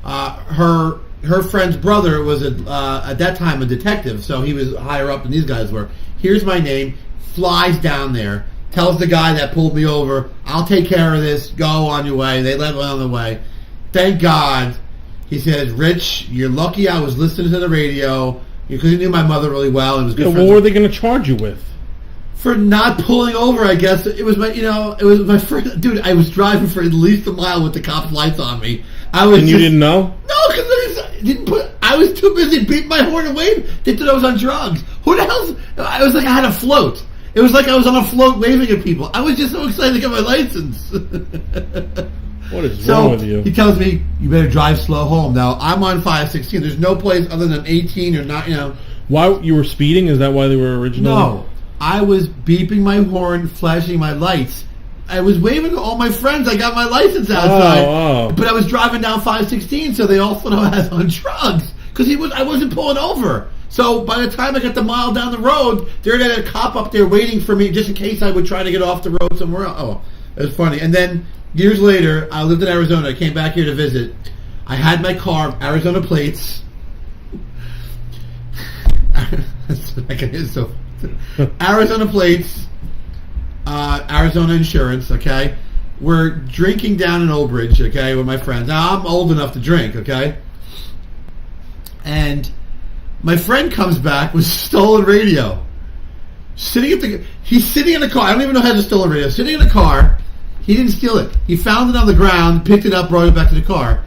Her friend's brother was at that time a detective, so he was higher up than these guys were. Here's my name, flies down there, tells the guy that pulled me over, "I'll take care of this. Go on your way." They let me on the way. Thank God. He says, "Rich, you're lucky I was listening to the radio because he knew my mother really well. It was good." What were they going to charge you with? For not pulling over, I guess. It was my first... Dude, I was driving for at least a mile with the cop's lights on me. And you didn't know? No, because I was too busy beating my horn and waving. They thought I was on drugs. Who the hell's... I was like I had a float. It was like I was on a float waving at people. I was just so excited to get my license. What is wrong with you? He tells me, you better drive slow home. Now, I'm on 516. There's no place other than 18 or not, Why, you were speeding? Is that why they were originally... No. I was beeping my horn, flashing my lights. I was waving to all my friends. I got my license outside. But I was driving down 516, so they all thought I was on drugs. Because I wasn't pulling over. So by the time I got the mile down the road, there had a cop up there waiting for me just in case I would try to get off the road somewhere else. Oh, it was funny. And then Years later, I lived in Arizona. I came back here to visit. I had my car, Arizona plates. Arizona plates, Arizona insurance, okay? We're drinking down in Old Bridge, okay, with my friends. Now, I'm old enough to drink, okay? And my friend comes back with stolen radio. He's sitting in the car. I don't even know how to steal a radio. Sitting in the car. He didn't steal it. He found it on the ground, picked it up, brought it back to the car.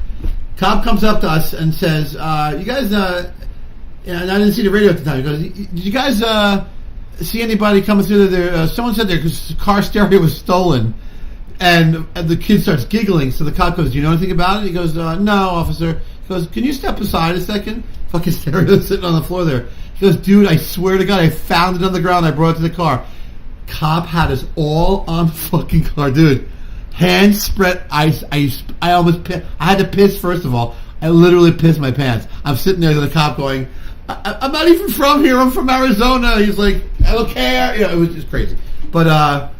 Cop comes up to us and says, you guys, and I didn't see the radio at the time. He goes, did you guys see anybody coming through there? Someone said their car stereo was stolen. And the kid starts giggling. So the cop goes, do you know anything about it? He goes, no, officer. He goes, can you step aside a second? Fucking stereo sitting on the floor there. He goes, dude, I swear to God, I found it on the ground. I brought it to the car. Cop had us all on the fucking car, dude. Hands spread. I almost pissed. I had to piss, first of all. I literally pissed my pants. I'm sitting there with the cop going, I'm not even from here. I'm from Arizona. He's like, I don't care. You know, it was just crazy. But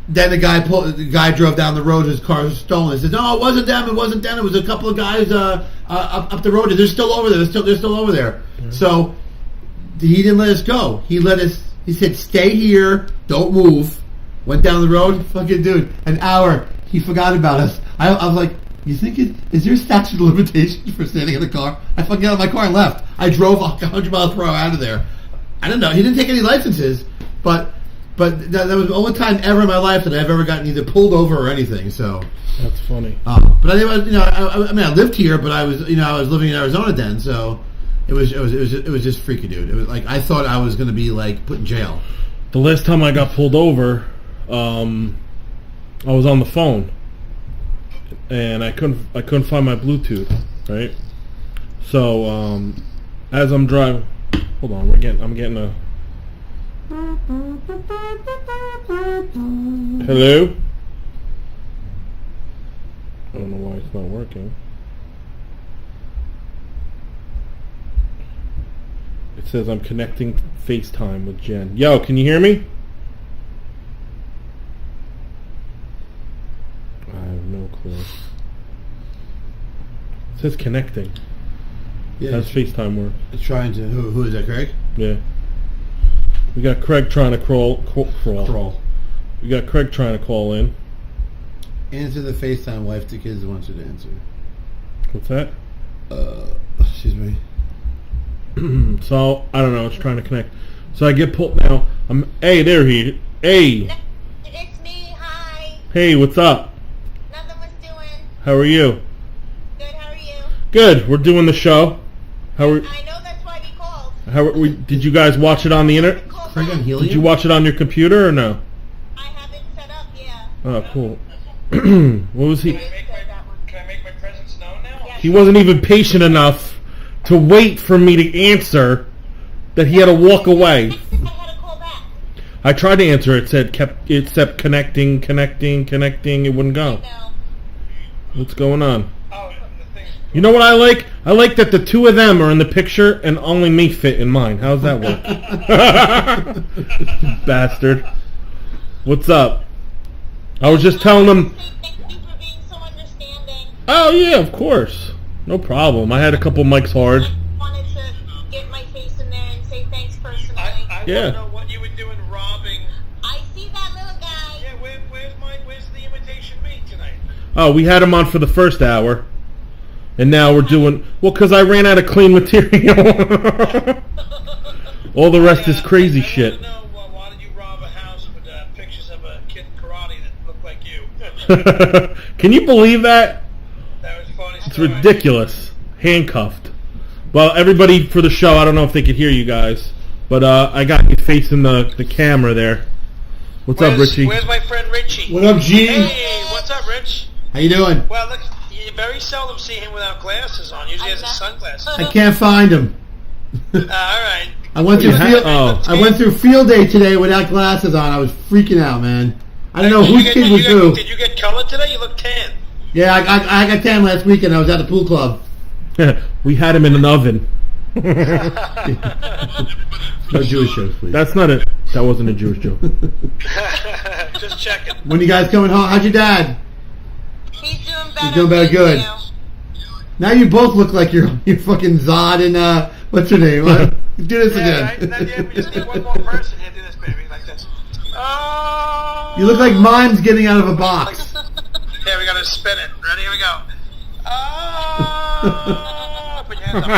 then the guy drove down the road. His car was stolen. He said, no, it wasn't them. It wasn't them. It was a couple of guys up the road. They're still over there. They're still over there. Mm-hmm. So he didn't let us go. He let us. He said, stay here. Don't move. Went down the road. Fucking dude. An hour. He forgot about us. I was like, you think is there a statute of limitations for standing in the car? I fucking got out of my car and left. I drove 100 miles per hour out of there. I don't know. He didn't take any licenses, but that was the only time ever in my life that I've ever gotten either pulled over or anything. So that's funny. But I lived here, but I was living in Arizona then, so it was just freaky, dude. It was like I thought I was going to be like put in jail. The last time I got pulled over, I was on the phone, and I couldn't find my Bluetooth, right? So as I'm driving, hold on, I'm getting a. Hello? I don't know why it's not working. It says I'm connecting FaceTime with Jen. Yo, can you hear me? I have no clue. It says connecting. Yeah. How's FaceTime work? It's trying to. Who is that, Craig? Yeah. We got Craig trying to crawl. We got Craig trying to call in. Answer the FaceTime wife. The kids wants you to answer. What's that? Excuse me. So I don't know. It's trying to connect. So I get pulled now. Hey, there he. Hey. It's me. Hi. Hey, what's up? Nothing was doing. How are you? Good. How are you? Good. We're doing the show. How are? I know that's why we called. How are we? Did you guys watch it on the internet? Did you watch it on your computer or no? I have it set up. Yeah. Oh, cool. What was he? Can I make my presence known now? Yes. He wasn't even patient enough to wait for me to answer that he had to walk away. I had to call back. I tried to answer. It said kept connecting. It wouldn't go. What's going on? You know what I like? I like that the two of them are in the picture and only me fit in mine. How's that work? Bastard. What's up? I was just telling them. Thank you for being so understanding. Oh yeah, of course. No problem. I had a couple mics hard. I wanted to get my face in there and say thanks personally. I want to know what you were doing robbing. I see that little guy. Yeah, where's the imitation me tonight? Oh, we had him on for the first hour. And now we're doing... Well, because I ran out of clean material. All the rest is crazy shit. Why did you rob a house with pictures of a kid in karate that looked like you? Can you believe that? That was funny. It's ridiculous. Handcuffed. Well, everybody for the show, I don't know if they could hear you guys, but I got you facing the camera there. What's up, Richie? Where's my friend Richie? What up, G? Hey, what's up, Rich? How you doing? Well, look, you very seldom see him without glasses on. Usually he has his sunglasses. I can't find him. All right. I went through field day today without glasses on. I was freaking out, man. I don't know whose kid was who. Did you get color today? You look tan. Yeah, I got tan last weekend. I was at the pool club. We had him in an oven. No Jewish jokes, please. That's not it. That wasn't a Jewish joke. Just checking. When you guys coming home? How's your dad? He's doing better. He's doing better. Good. Now you both look like you're fucking Zod and what's your name? Do this again. Right? Now, yeah, we just need one more person here. Do this, baby, like this. Oh. You look like mimes getting out of a box. Yeah, we gotta spin it. Ready? Here we go. Oh. Put your hands up.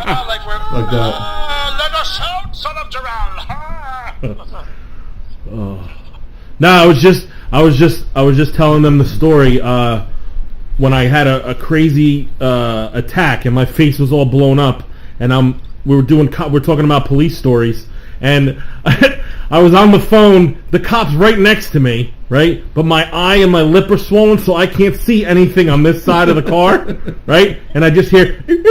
Oh, like we're. Like that. Let us out, son of Jaral. Oh. No, I was just telling them the story when I had a crazy attack and my face was all blown up, and we're talking about police stories, and I was on the phone, the cop's right next to me, right? But my eye and my lip are swollen, so I can't see anything on this side of the car, right? And I just hear, and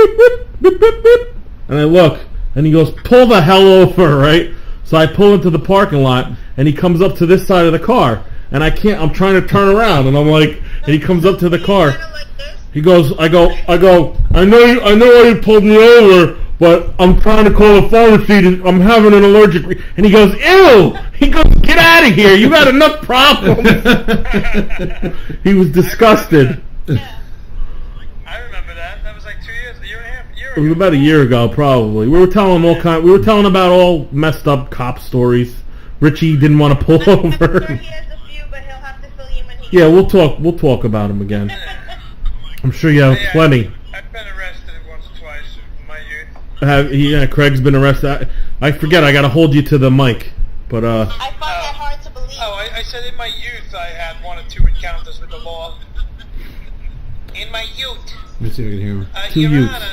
I look, and he goes, pull the hell over, right? So I pull into the parking lot, and he comes up to this side of the car, and I'm trying to turn around, and I'm like, and he comes up to the car. He goes, I know why you pulled me over, but I'm trying to call the pharmacy. I'm having an allergic. And he goes, ew! He goes, get out of here! You got enough problems. He was disgusted. I remember that. That was like 2 years, a year and a half, It was about a year ago, probably. We were telling about all messed up cop stories. Richie didn't want to pull over. Yeah, we'll talk about him again. I'm sure you have plenty. I've been arrested once or twice in my youth. Yeah, Craig's been arrested. I forget. I got to hold you to the mic, but I find that hard to believe. Oh, I said in my youth I had 1 or 2 encounters with the law. In my youth. Let me see if I can hear him. 2 youths.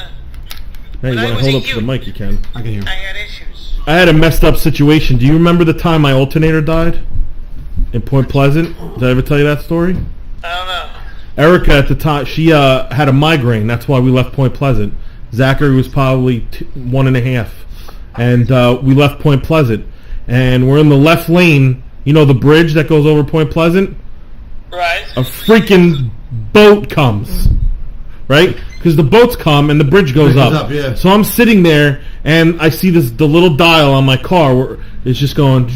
Hey, you want to hold up to the mic? You can. I can hear him. I had issues. I had a messed up situation. Do you remember the time my alternator died in Point Pleasant? Did I ever tell you that story? I don't know. Erica at the time, she had a migraine. That's why we left Point Pleasant. Zachary was probably 1.5, and we left Point Pleasant, and we're in the left lane. You know the bridge that goes over Point Pleasant? Right. A freaking boat comes, right? Because the boats come and the bridge goes up. Yeah. So I'm sitting there and I see the little dial on my car where it's just going.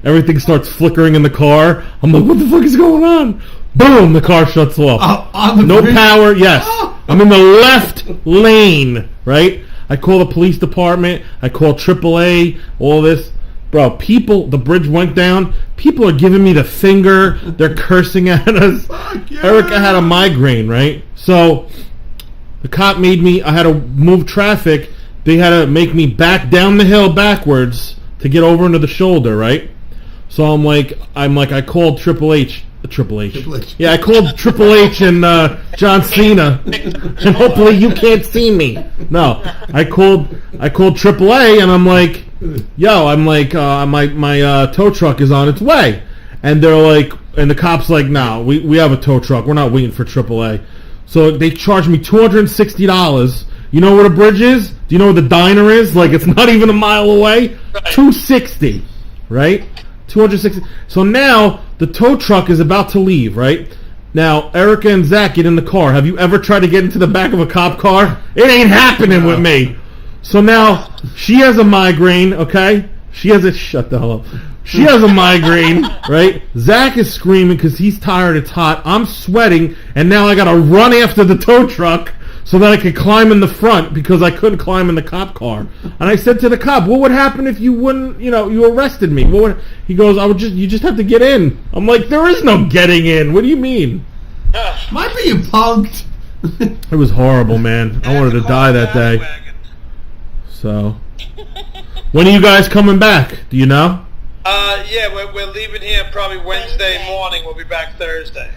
Everything starts flickering in the car. I'm like, what the fuck is going on? Boom! The car shuts off. No bridge? power. Yes, I'm in the left lane. Right. I call the police department. I call AAA. All this. Bro, the bridge went down. People are giving me the finger. They're cursing at us. Yeah. Erica had a migraine, right? So the cop made me, I had to move traffic. They had to make me back down the hill backwards to get over into the shoulder, right? So I'm like, I called Triple H. Yeah, I called Triple H and John Cena, and hopefully you can't see me. No, I called AAA, and I'm like, yo, my tow truck is on its way, and they're like, and the cop's like, no, we have a tow truck, we're not waiting for AAA. So they charged me $260. You know where the bridge is? Do you know where the diner is? Like, it's not even a mile away. Right. $260, right? $260. So now the tow truck is about to leave, right? Now Erica and Zach get in the car. Have you ever tried to get into the back of a cop car? It ain't happening with me. So now she has a migraine, okay? Shut the hell up. She has a migraine, right? Zach is screaming because he's tired, it's hot. I'm sweating, and now I gotta run after the tow truck so that I could climb in the front because I couldn't climb in the cop car. And I said to the cop, what would happen if you wouldn't, you arrested me? He goes, you just have to get in. I'm like, there is no getting in. What do you mean? Might be you punked. It was horrible, man. I wanted to die that day. So, when are you guys coming back? Do you know? Yeah, we're leaving here probably Wednesday morning. We'll be back Thursday.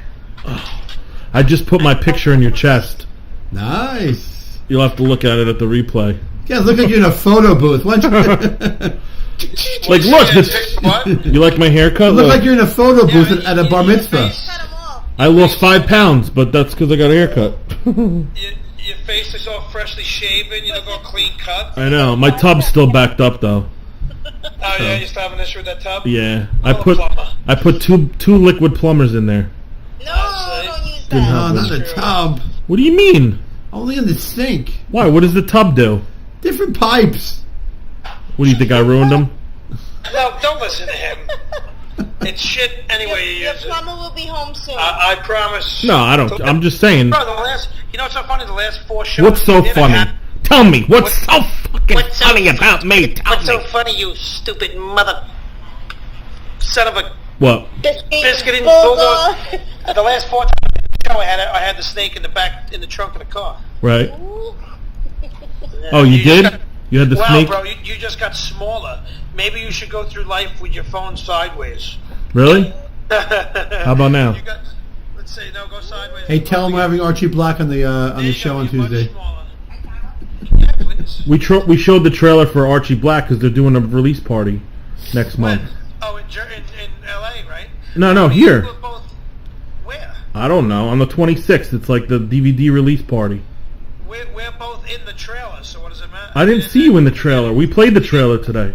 I just put my picture in your chest. Nice. You'll have to look at it at the replay. Yeah, look like you're in a photo booth. Like, look, this. You like my haircut? Look like you're in a photo booth at a bar mitzvah. I lost 5 pounds, but that's because I got a haircut. Your face is all freshly shaven. You look all clean cut. I know. My tub's still backed up though. Oh yeah, you still have an issue with that tub? Yeah, I put two liquid plumbers in there. No, don't use that. No, not the tub. What do you mean? Only in the sink. Why? What does the tub do? Different pipes. What do you think? I ruined them? No, don't listen to him. It's shit anyway you Your use it. plumber will be home soon. I promise. No, I don't. I'm just saying. Bro, you know what's so funny? The last 4 shows. What's so we did, funny? Tell me. What's so fucking funny about me? Tell What's me. so funny, you stupid mother... Son of a... What? Biscuit and bulldog. The last 4 times I did the show, I had the snake in the trunk of the car. Right. Oh, you did? You had the snake? Wow, bro, you just got smaller. Maybe you should go through life with your phone sideways. Really? How about now? Let's say, no, go sideways. Hey, tell him we're having Archie Black on the show on Tuesday. We showed the trailer for Archie Black because they're doing a release party next month. Oh, in L.A., right? No, here. Where? I don't know. On the 26th, it's like the DVD release party. We're both in the trailer, so what does it matter? I didn't see you in the trailer. We played the trailer today.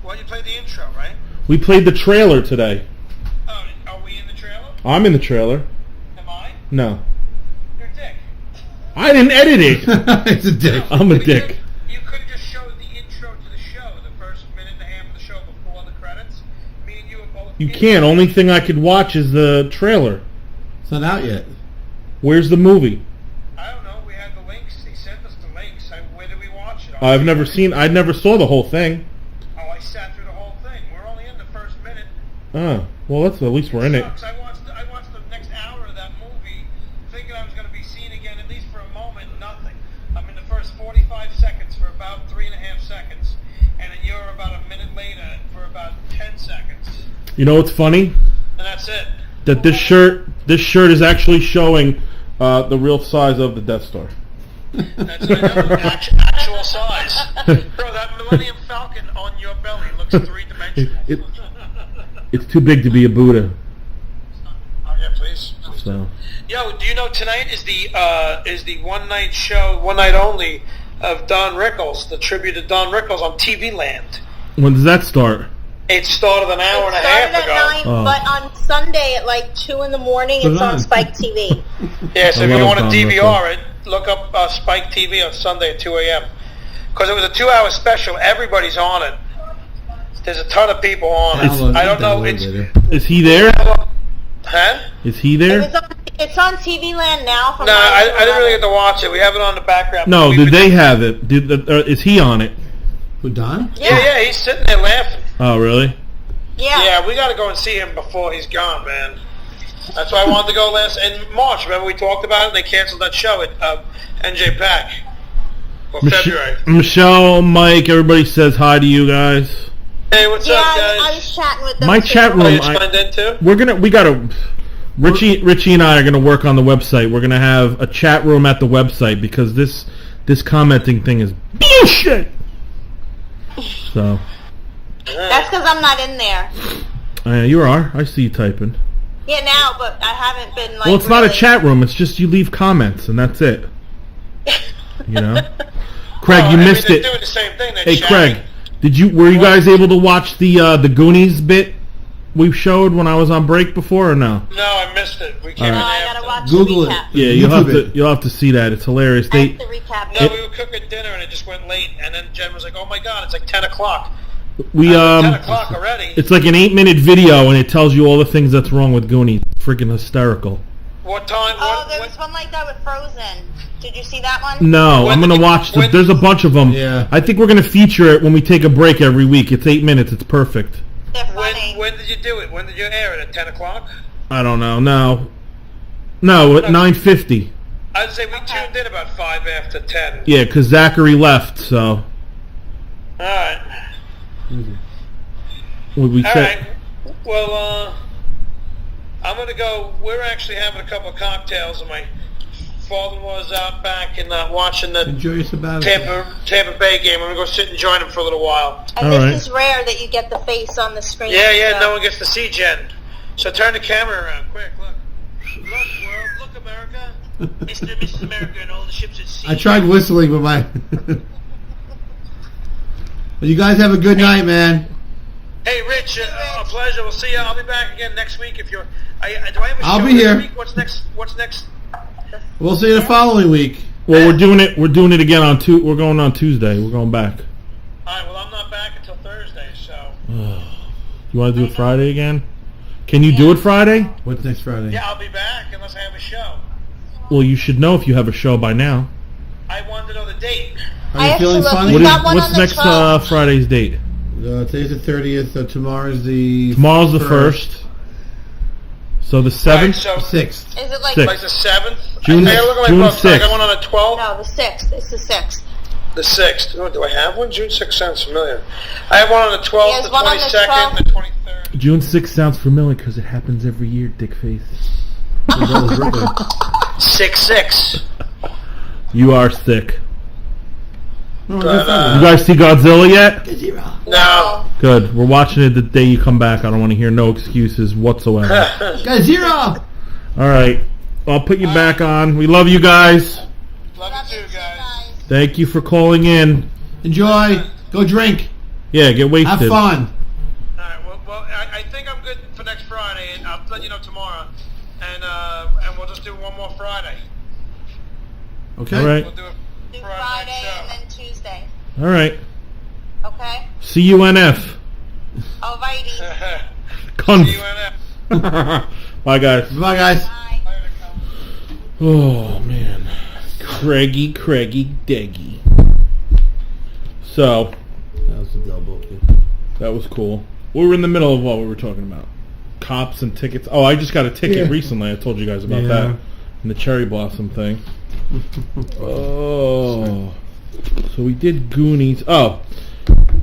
Well, you played the intro, right? We played the trailer today. Oh, are we in the trailer? I'm in the trailer. Am I? No. You're a dick. I didn't edit it. It's a dick. I'm a dick. You could have just showed the intro to the show, the first minute and a half of the show before the credits. Me and you were both... You can't. Only thing I could watch is the trailer. It's not out yet. Where's the movie? I don't know. We had the links. They sent us the links. Where did we watch it? I never saw the whole thing. Oh, I sat through the whole thing. We're only in the first minute. Oh, well, at least we're in it. I watched the next hour of that movie thinking I was going to be seen again, at least for a moment, nothing. I'm in the first 45 seconds for about 3.5 seconds, and then you're about a minute later for about 10 seconds. You know what's funny? And that's it. That this shirt is actually showing the real size of the Death Star. That's actual size. Bro, that Millennium Falcon on your belly looks 3-dimensional. It's too big to be a Buddha. Oh yeah, please. So. Yo, do you know tonight is the one night show, one night only of Don Rickles, the tribute to Don Rickles on TV Land. When does that start? It started an hour and a half ago. It started at 9, but on Sunday at like 2 in the morning, it's on Spike TV. Yeah, so if you want to DVR it, look up Spike TV on Sunday at 2 a.m. Because it was a 2-hour special. Everybody's on it. There's a ton of people on it. I don't know. Is he there? Huh? Is he there? It's on TV Land now. From No, I didn't really get to watch it. We have it on the background. No, did they have it? Is he on it? Who, Don? Yeah, he's sitting there laughing. Oh, really? Yeah, we got to go and see him before he's gone, man. That's why I wanted to go in March. Remember we talked about it? They canceled that show at NJ Pack. Or February. Michelle, Mike, everybody says hi to you guys. Hey, what's up, guys? I was chatting with them. My chat room. Richie and I are gonna work on the website. We're gonna have a chat room at the website because this commenting thing is bullshit. So. That's because I'm not in there. You are. I see you typing. Yeah, now, but I haven't been like. Well, it's not a chat room. It's just you leave comments and that's it. You know, Craig, you missed it. They're doing the same thing. Hey, Craig, were you guys able to watch the Goonies bit we showed when I was on break before or no? No, I missed it. We came in I gotta watch Google the recap. it. Yeah, you'll have to see that. It's hilarious. I have to recap. No, we were cooking dinner and it just went late, and then Jen was like, "Oh my God, it's like 10 o'clock." 10 o'clock already. It's like an 8-minute video, and it tells you all the things that's wrong with Goonies. Freaking hysterical. What time? There was one like that with Frozen. Did you see that one? No, I'm gonna watch. There's a bunch of them. Yeah. I think we're gonna feature it when we take a break every week. It's 8 minutes. It's perfect. They're funny. When did you do it? When did you air it? At 10 o'clock? I don't know. No, at 9:50. I'd say we tuned in about 5 after 10. Yeah, because Zachary left. So. All right. We All said. right. Well, I'm gonna go. We're actually having a couple of cocktails, and my father-in-law's out back and watching the Enjoy your sabbatical. Tampa Bay game. I'm gonna go sit and join him for a little while. And this is rare that you get the face on the screen. Yeah. No one gets to see Jen. So turn the camera around, quick. Look, world. Look, America. Mr. and Mrs. America and all the ships at sea. I tried whistling, but my. Well, you guys have a good night, man. Hey, Rich, a pleasure. We'll see you. I'll be back again next week if you're. Do I have a show I'll be next here. Week? What's next? We'll see you the following week. Well, we're doing it. We're doing it again on We're going on Tuesday. We're going back. All right. Well, I'm not back until Thursday, so. You want to do it Friday again? Can you do it Friday? What's next Friday? Yeah, I'll be back unless I have a show. Well, you should know if you have a show by now. I wanted to know the date. Are you feeling funny? What's next Friday's date? Today's the 30th, so tomorrow's the... Tomorrow's the 1st. So the 7th? Right, so 6th. Is it like... 6th. Like the 7th? June, I look at my June books, like 6th. I went on the 12th? No, the 6th. It's the 6th. The 6th. Oh, do I have one? June 6th sounds familiar. I have one on the 12th, There's the one on the 22nd, the 23rd. June 6th sounds familiar because it happens every year, dickface. 6-6. You are sick. Oh, You guys see Godzilla yet? No. Good. We're watching it the day you come back. I don't want to hear no excuses whatsoever. Godzilla! All right. I'll put you back on. We love you guys. Love you too, guys. Thank you for calling in. Enjoy. Go drink. Yeah, get wasted. Have fun. All right. Well, I think I'm good for next Friday, and I'll let you know tomorrow. And we'll just do one more Friday. Okay. All right. We'll do it Friday and then Tuesday. All right. Okay? CUNF. Alrighty. Bye, guys. Bye, guys. Oh, man. Craigie, Deggy. So. That was a double. That was cool. We were in the middle of what we were talking about. Cops and tickets. Oh, I just got a ticket recently. I told you guys about that. And the cherry blossom thing. Oh. So we did Goonies. Oh.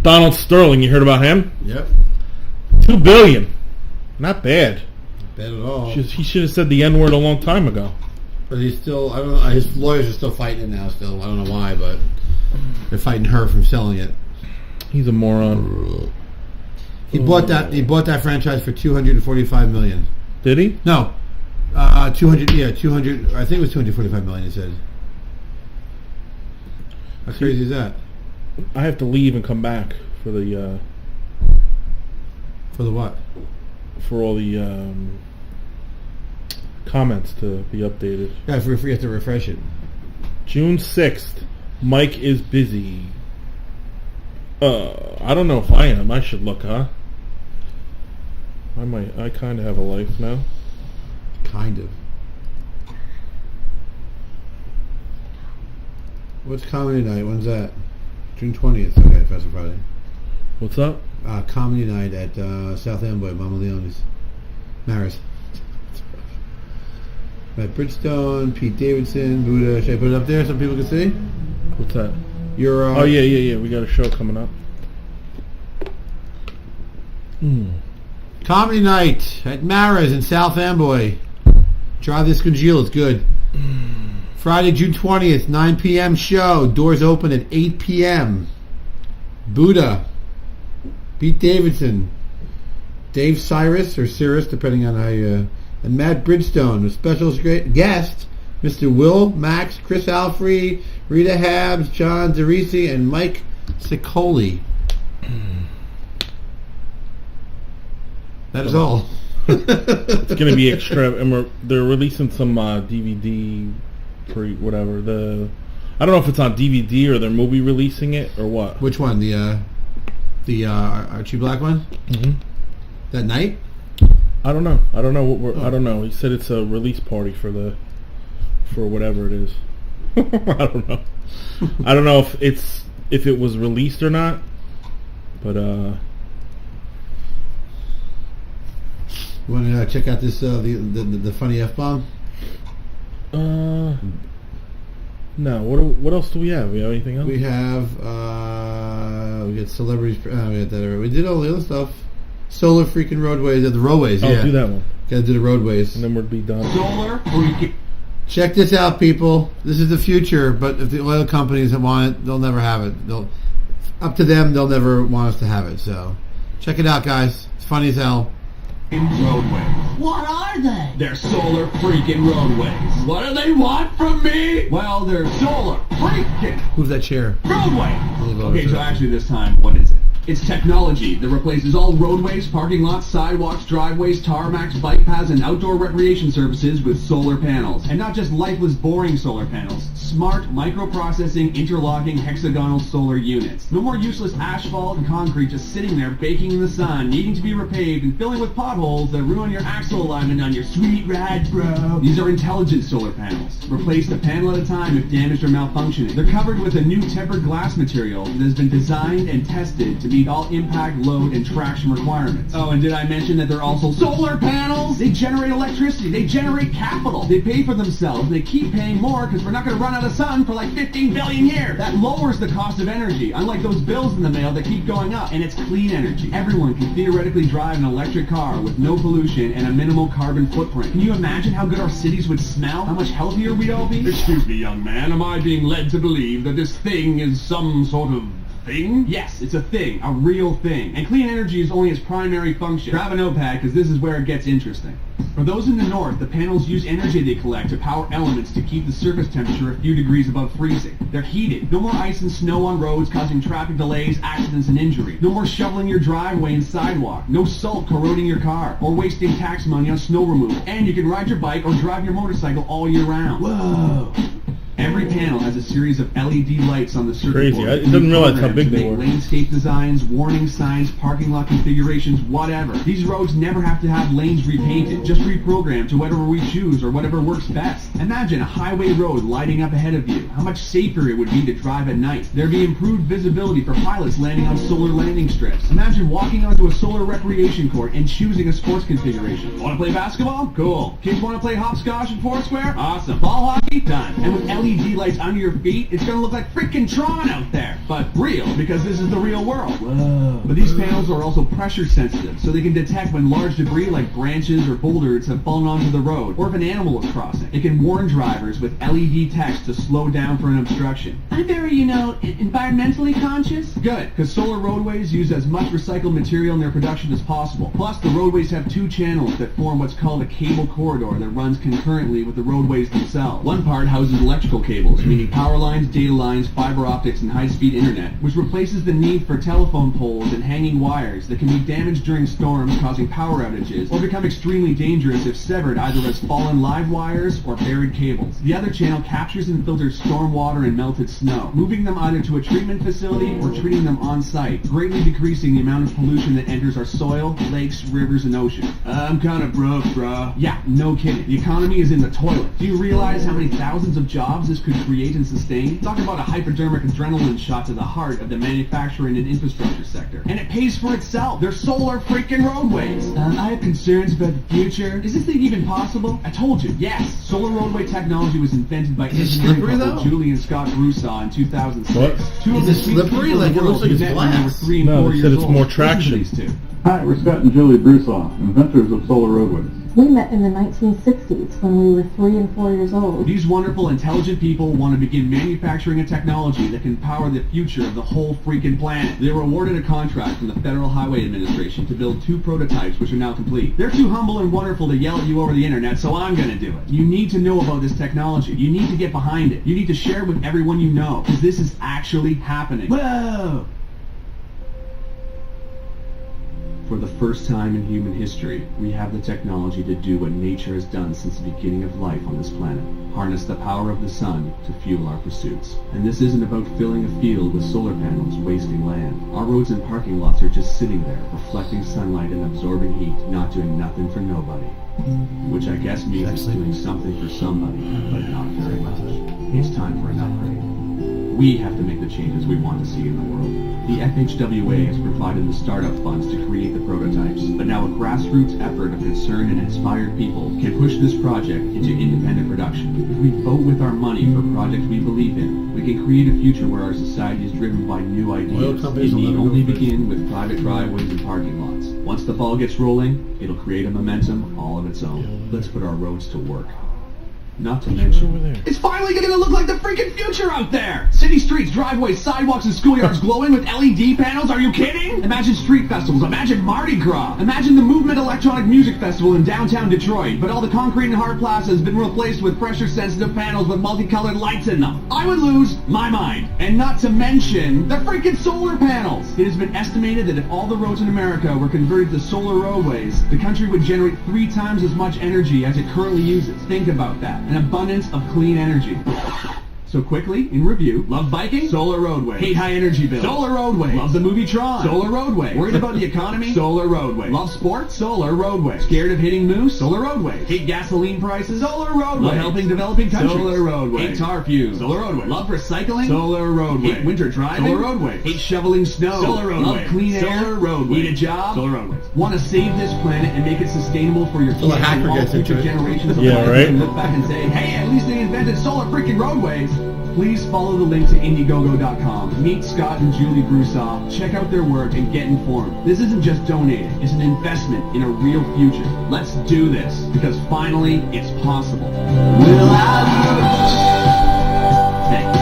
Donald Sterling, you heard about him? Yep. $2 billion. Not bad. Not bad at all. He should have said the N-word a long time ago. But he's still, I don't know, his lawyers are still fighting it now still. I don't know why, but they're fighting her from selling it. He's a moron. He bought that franchise for $245 million. Did he? No. 200, I think it was $245 million, he said. How crazy is that? I have to leave and come back for the... For the what? For all the comments to be updated. Yeah, if we have to refresh it. June 6th. Mike is busy. I don't know if I am. I should look, huh? I kind of have a life now. Kind of. What's Comedy Night? When's that? June 20th. Okay, Festival Friday. What's up? Comedy Night at South Amboy, Mama Leone's. Maris. Matt Bridgestone, Pete Davidson, Buda. Should I put it up there so people can see? What's that? Your oh yeah. We got a show coming up. Comedy Night at Mara's in South Amboy. Try this congeal, it's good. Friday, June 20th, 9 p.m. show. Doors open at 8 p.m. Buda, Pete Davidson, Dave Cyrus, or Cyrus, depending on how you... and Matt Bridgestone, with special guest, Mr. Will Max, Chris Alfrey, Rita Habs, John DeRisi, and Mike Ciccoli. That is all. It's going to be extra, and they're releasing some DVD whatever. I don't know if it's on DVD or they're movie releasing it or what. Which one? The Archie Black one? Mm-hmm. That night? I don't know. I don't know. He said it's a release party for whatever it is. I don't know. I don't know if it was released or not. But you want to check out this the funny F-bomb? No. What else do we have? We have anything else? We have we got celebrities. We got that already. We did all the other stuff. Solar freaking roadways. The roadways. Oh, do that one. Gotta do the roadways, and then we'll be done. Solar freaking. Check this out, people. This is the future, but if the oil companies want it, they'll never have it. Up to them, they'll never want us to have it. So, check it out, guys. It's funny as hell. Roadways. What are they? They're solar freaking roadways. What do they want from me? Well, they're solar freaking Who's that chair? roadways. Okay, so actually this time, what is it? It's technology that replaces all roadways, parking lots, sidewalks, driveways, tarmacs, bike paths, and outdoor recreation services with solar panels. And not just lifeless, boring solar panels. Smart, microprocessing, interlocking, hexagonal solar units. No more useless asphalt and concrete just sitting there baking in the sun, needing to be repaved and filling with potholes that ruin your axle alignment on your sweet ride, bro. These are intelligent solar panels. Replace a panel at a time if damaged or malfunctioning. They're covered with a new tempered glass material that has been designed and tested to meet all impact, load, and traction requirements. Oh, and did I mention that they're also solar panels? They generate electricity. They generate capital. They pay for themselves. They keep paying more because we're not going to run out of sun for like 15 billion years. That lowers the cost of energy, unlike those bills in the mail that keep going up. And it's clean energy. Everyone can theoretically drive an electric car with no pollution and a minimal carbon footprint. Can you imagine how good our cities would smell? How much healthier we'd all be? Excuse me, young man. Am I being led to believe that this thing is some sort of thing? Yes, it's a thing. A real thing. And clean energy is only its primary function. Grab a notepad because this is where it gets interesting. For those in the north, the panels use energy they collect to power elements to keep the surface temperature a few degrees above freezing. They're heated. No more ice and snow on roads causing traffic delays, accidents, and injury. No more shoveling your driveway and sidewalk. No salt corroding your car or wasting tax money on snow removal. And you can ride your bike or drive your motorcycle all year round. Whoa! Every panel has a series of LED lights on the circuit Crazy. board. I didn't realize how big they were. Landscape designs, warning signs, parking lot configurations, whatever. These roads never have to have lanes repainted, just reprogrammed to whatever we choose or whatever works best. Imagine a highway road lighting up ahead of you. How much safer it would be to drive at night. There'd be improved visibility for pilots landing on solar landing strips. Imagine walking onto a solar recreation court and choosing a sports configuration. Want to play basketball? Cool. Kids want to play hopscotch and foursquare? Awesome. Ball hockey? Done. And with LED lights under your feet, it's gonna look like freaking Tron out there. But real, because this is the real world. Whoa. But these panels are also pressure sensitive, so they can detect when large debris like branches or boulders have fallen onto the road, or if an animal is crossing. It can warn drivers with LED text to slow down for an obstruction. I'm very, environmentally conscious. Good, because solar roadways use as much recycled material in their production as possible. Plus, the roadways have two channels that form what's called a cable corridor that runs concurrently with the roadways themselves. One part houses electrical cables, meaning power lines, data lines, fiber optics, and high-speed internet, which replaces the need for telephone poles and hanging wires that can be damaged during storms, causing power outages, or become extremely dangerous if severed either as fallen live wires or buried cables. The other channel captures and filters storm water and melted snow, moving them either to a treatment facility or treating them on-site, greatly decreasing the amount of pollution that enters our soil, lakes, rivers, and oceans. I'm kinda broke, bruh. Yeah, no kidding. The economy is in the toilet. Do you realize how many thousands of jobs this could create and sustain? Talk about a hypodermic adrenaline shot to the heart of the manufacturing and infrastructure sector. And it pays for itself. They're solar freaking roadways. I have concerns about the future. Is this thing even possible? I told you, yes. Solar roadway technology was invented by engineering couple Julie and Scott Broussard in 2006. What? Two of the slippery, like it looks like it's glass. 3 and 4 they years said it's old. more traction. These two. Hi, we're Scott and Julie Broussard, inventors of solar roadways. We met in the 1960s when we were 3 and 4 years old. These wonderful, intelligent people want to begin manufacturing a technology that can power the future of the whole freaking planet. They were awarded a contract from the Federal Highway Administration to build 2 prototypes, which are now complete. They're too humble and wonderful to yell at you over the internet, so I'm going to do it. You need to know about this technology. You need to get behind it. You need to share it with everyone you know, because this is actually happening. Whoa! For the first time in human history, we have the technology to do what nature has done since the beginning of life on this planet. Harness the power of the sun to fuel our pursuits. And this isn't about filling a field with solar panels, wasting land. Our roads and parking lots are just sitting there, reflecting sunlight and absorbing heat, not doing nothing for nobody. Which I guess means it's doing something for somebody, but not very much. It's time for an upgrade. We have to make the changes we want to see in the world. The FHWA has provided the startup funds to create the prototypes, but now a grassroots effort of concerned and inspired people can push this project into independent production. If we vote with our money for projects we believe in, we can create a future where our society is driven by new ideas. It need only begin with private driveways and parking lots. Once the ball gets rolling, it'll create a momentum all of its own. Let's put our roads to work. Not to mention, over there. it's finally gonna look like the freaking future out there! City streets, driveways, sidewalks, and schoolyards glowing with LED panels, are you kidding? Imagine street festivals, imagine Mardi Gras, imagine the Movement Electronic Music Festival in downtown Detroit, but all the concrete and hard plaza has been replaced with pressure-sensitive panels with multicolored lights in them. I would lose my mind. And not to mention, the freaking solar panels! It has been estimated that if all the roads in America were converted to solar roadways, the country would generate 3 times as much energy as it currently uses. Think about that. An abundance of clean energy. So quickly, in review, love biking? Solar roadway. Hate high energy bills? Solar roadway. Love the movie Tron? Solar roadway. Worried about the economy? Solar roadway. Love sports? Solar roadway. Scared of hitting moose? Solar roadway. Hate gasoline prices? Solar roadway. Love helping developing countries? Solar roadway. Hate tar fumes? Solar roadway. Love recycling? Solar roadway. Hate winter driving? Solar roadway. Hate shoveling snow? Solar roadway. Love clean air? Solar roadway. Need a job? Solar roadway. Want to save this planet and make it sustainable for your kids and all future generations of life and look back and say, hey, at least they invented solar freaking roadways. Please follow the link to Indiegogo.com. Meet Scott and Julie Broussard, check out their work, and get informed. This isn't just donating, it's an investment in a real future. Let's do this, because finally, it's possible. Will I Thanks.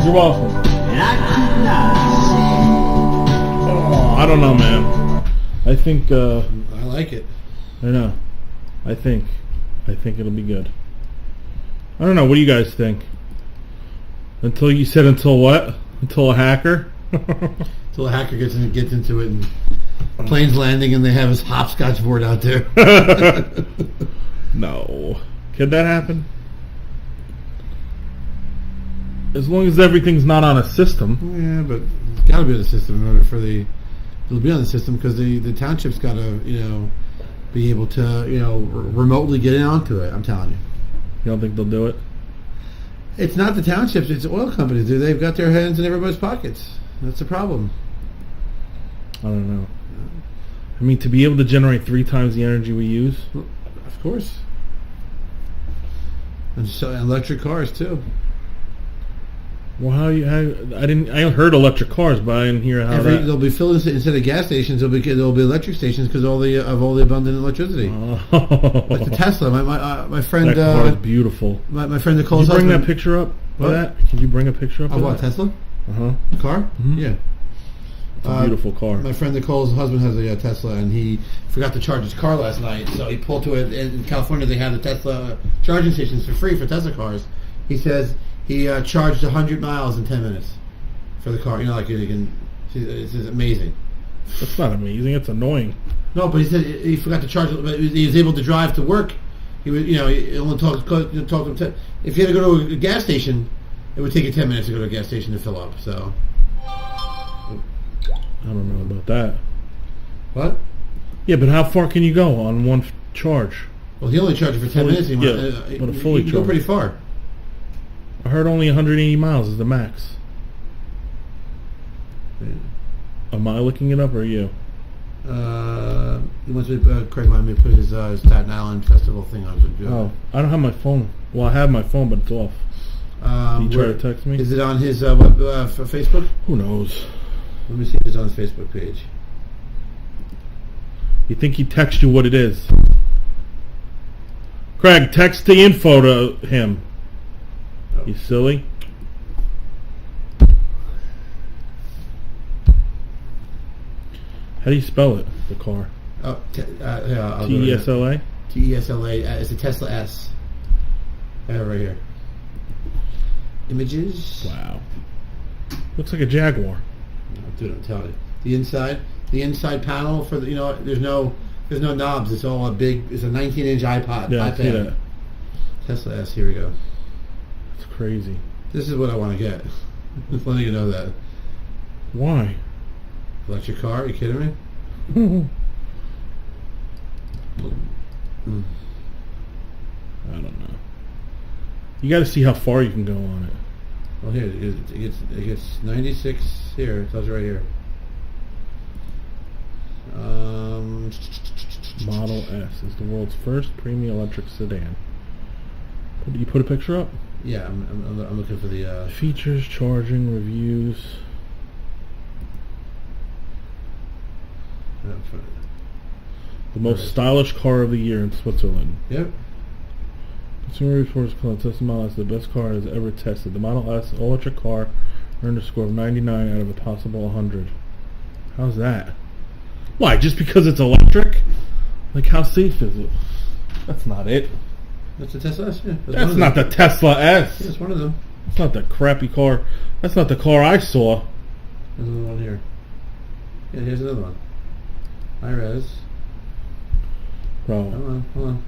You're welcome. And I could not see. Oh, I don't know, man. I think, I like it. I know. I think it'll be good. I don't know, what do you guys think? Until you said until what? Until a hacker? Until a hacker gets into it and planes landing and they have his hopscotch board out there. No. Could that happen? As long as everything's not on a system. Yeah, but it's got to be on the system in order for it'll be on the system because the township's got to, be able to, remotely get in onto it, I'm telling you. You don't think they'll do it? It's not the townships, it's oil companies. They've got their hands in everybody's pockets. That's the problem. I don't know. I mean, to be able to generate 3 times the energy we use? Of course. And so electric cars, too. Well, I heard electric cars, but I didn't hear how they'll be filled instead of gas stations. There'll be electric stations because all the abundant electricity. Like the Tesla. My friend. That car is beautiful. My friend Nicole's husband. Can you bring husband. that picture up? What? That? Can you bring a picture up? Of what, that? Tesla? The car? Mm-hmm. Yeah. It's a beautiful car. My friend Nicole's husband has a Tesla, and he forgot to charge his car last night, so he pulled to it. In California, they have the Tesla charging stations for free for Tesla cars. He says he charged 100 miles in 10 minutes for the car. It's amazing. That's not amazing. It's annoying. No, but he said he forgot to charge it, but he was able to drive to work. He was, he only talked to him. If you had to go to a gas station, it would take you 10 minutes to go to a gas station to fill up. So I don't know about that. What? Yeah, but how far can you go on one charge? Well, he only charged it for 10 minutes. But a fully you can go pretty far. I heard only 180 miles is the max. Yeah. Am I looking it up or are you? He wants me, Craig wanted me to put his Staten Island festival thing on. Oh, I don't have my phone. Well, I have my phone, but it's off. Did you try to text me? Is it on his Facebook? Who knows? Let me see if it's on his Facebook page. You think he texted you what it is? Craig, text the info to him. You silly. How do you spell it, the car? Oh, T-E-S-L-A? T-E-S-L-A. It's a Tesla S. I have it right here. Images. Wow. Looks like a Jaguar. No, dude, I'm telling you. The inside panel for the, there's no knobs. It's all it's a 19-inch iPod. Yeah, I see that. Tesla S. Here we go. It's crazy. This is what I want to get. Just letting you know that. Why? Electric car? Are you kidding me? I don't know. You got to see how far you can go on it. Well, here it gets 96 here. It tells you right here. Model S is the world's first premium electric sedan. Did you put a picture up? Yeah, I'm looking for the features, charging, reviews. The most stylish car of the year in Switzerland. Yep. Consumer Reports called Tesla Model S the best car it has ever tested. The Model S all-electric car earned a score of 99 out of a possible 100. How's that? Why? Just because it's electric? Like, how safe is it? That's not it. That's the Tesla S? Yeah. That's not the Tesla S. Yeah, it's one of them. It's not the crappy car. That's not the car I saw. There's another one here. Yeah, here's another one. High res. Bro. Hold on.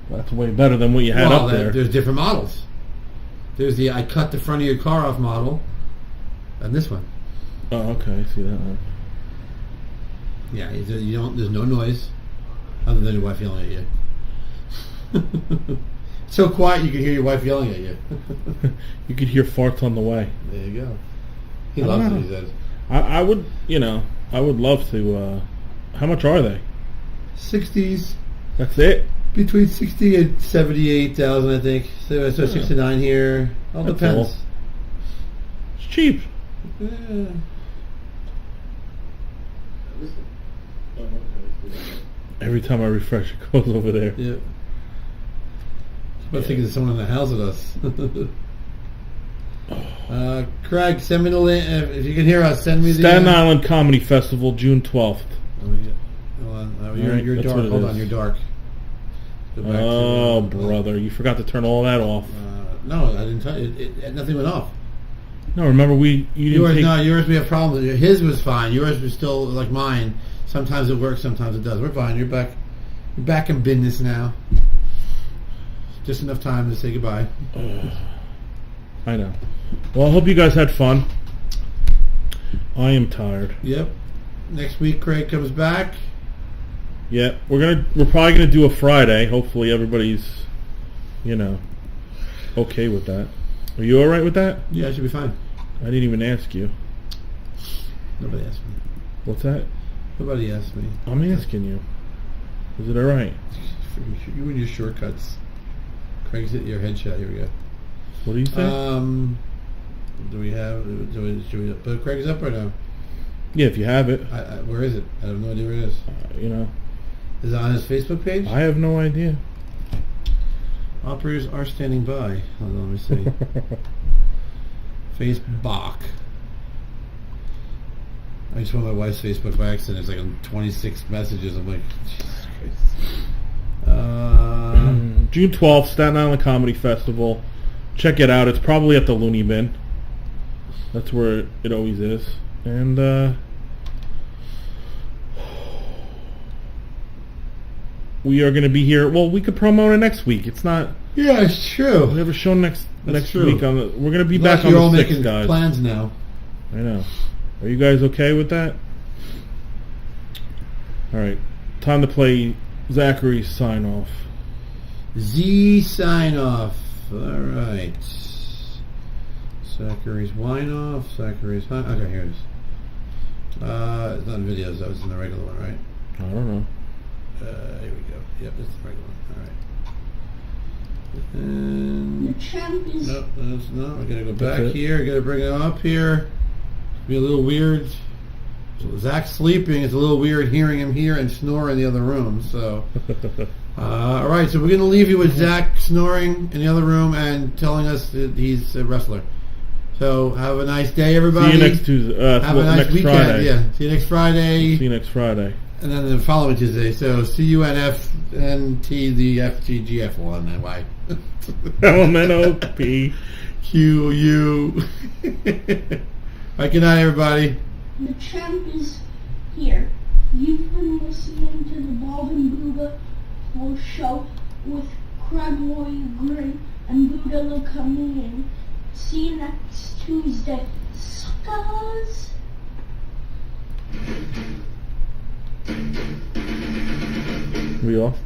That's way better than what you had up there. There's different models. There's the I cut the front of your car off model, and this one. Oh, okay. I see that one. Yeah, you don't. There's no noise, other than your wife yelling at you. So quiet you can hear your wife yelling at you. You could hear farts on the way. There you go. He loves it. He says. I would, I would love to. How much are they? 60s. That's it. Between 60 and 78,000, I think. So 69 here. All depends. All. It's cheap. Yeah. Every time I refresh, it goes over there. Yeah. I think there's someone in the house with us. Craig, send me the link. If you can hear us, send me the... Staten Island Comedy Festival, June 12th. Hold on. You're dark. Hold on, you're dark. Oh, brother. You forgot to turn all that off. No, I didn't tell you. It nothing went off. No, remember you didn't take... No, yours we have problems. His was fine. Yours was still like mine. Sometimes it works, sometimes it does. We're fine. You're back. You're back in business now. Just enough time to say goodbye. I know. Well, I hope you guys had fun. I am tired. Yep. Next week, Craig comes back. Yeah, we're probably gonna do a Friday. Hopefully, everybody's, okay with that. Are you all right with that? Yeah, I should be fine. I didn't even ask you. Nobody asked me. What's that? Nobody asked me. I'm asking you. Is it all right? You and your shortcuts. Craig's hit your headshot. Here we go. What do you think? Do we have? Should we put Craig's up or no? Yeah, if you have it. Where is it? I have no idea where it is. Is it on his Facebook page? I have no idea. Operators are standing by. Hold on, let me see. Facebook. I just went on my wife's Facebook by accident. It's like 26 messages. I'm like, Jesus Christ. June 12th, Staten Island Comedy Festival. Check it out. It's probably at the Looney Bin. That's where it always is. And we are going to be here. Well, we could promote it next week. It's not. Yeah, it's true. We have a show next true. week. We're going to be back on you're all the 6th, making guys. Plans now. I know. Are you guys okay with that? All right. Time to play Zachary's sign off. Z sign off. All right. Zachary's wine off. Zachary's sign. Okay, here it is. It's not in videos. That was in the regular one, right? I don't know. Here we go. Yep, that's the regular one. All right. And the champ is... No, that's not. We're gonna go back here. Gotta bring it up here. Be a little weird. So Zach's sleeping. It's a little weird hearing him here and snore in the other room. So, all right. So we're gonna leave you with Zach snoring in the other room and telling us that he's a wrestler. So have a nice day, everybody. See you next Tuesday. Have a nice next weekend. Friday. Yeah. See you next Friday. See you next Friday. And then the following Tuesday. So CUNFNT the FGGF1 and Y. LMNOP QU. Right, good night, everybody. The champ is here. You've been listening to the Buda show with Craig Loydgren and Buda the Comedian. See you next Tuesday, suckers. We off?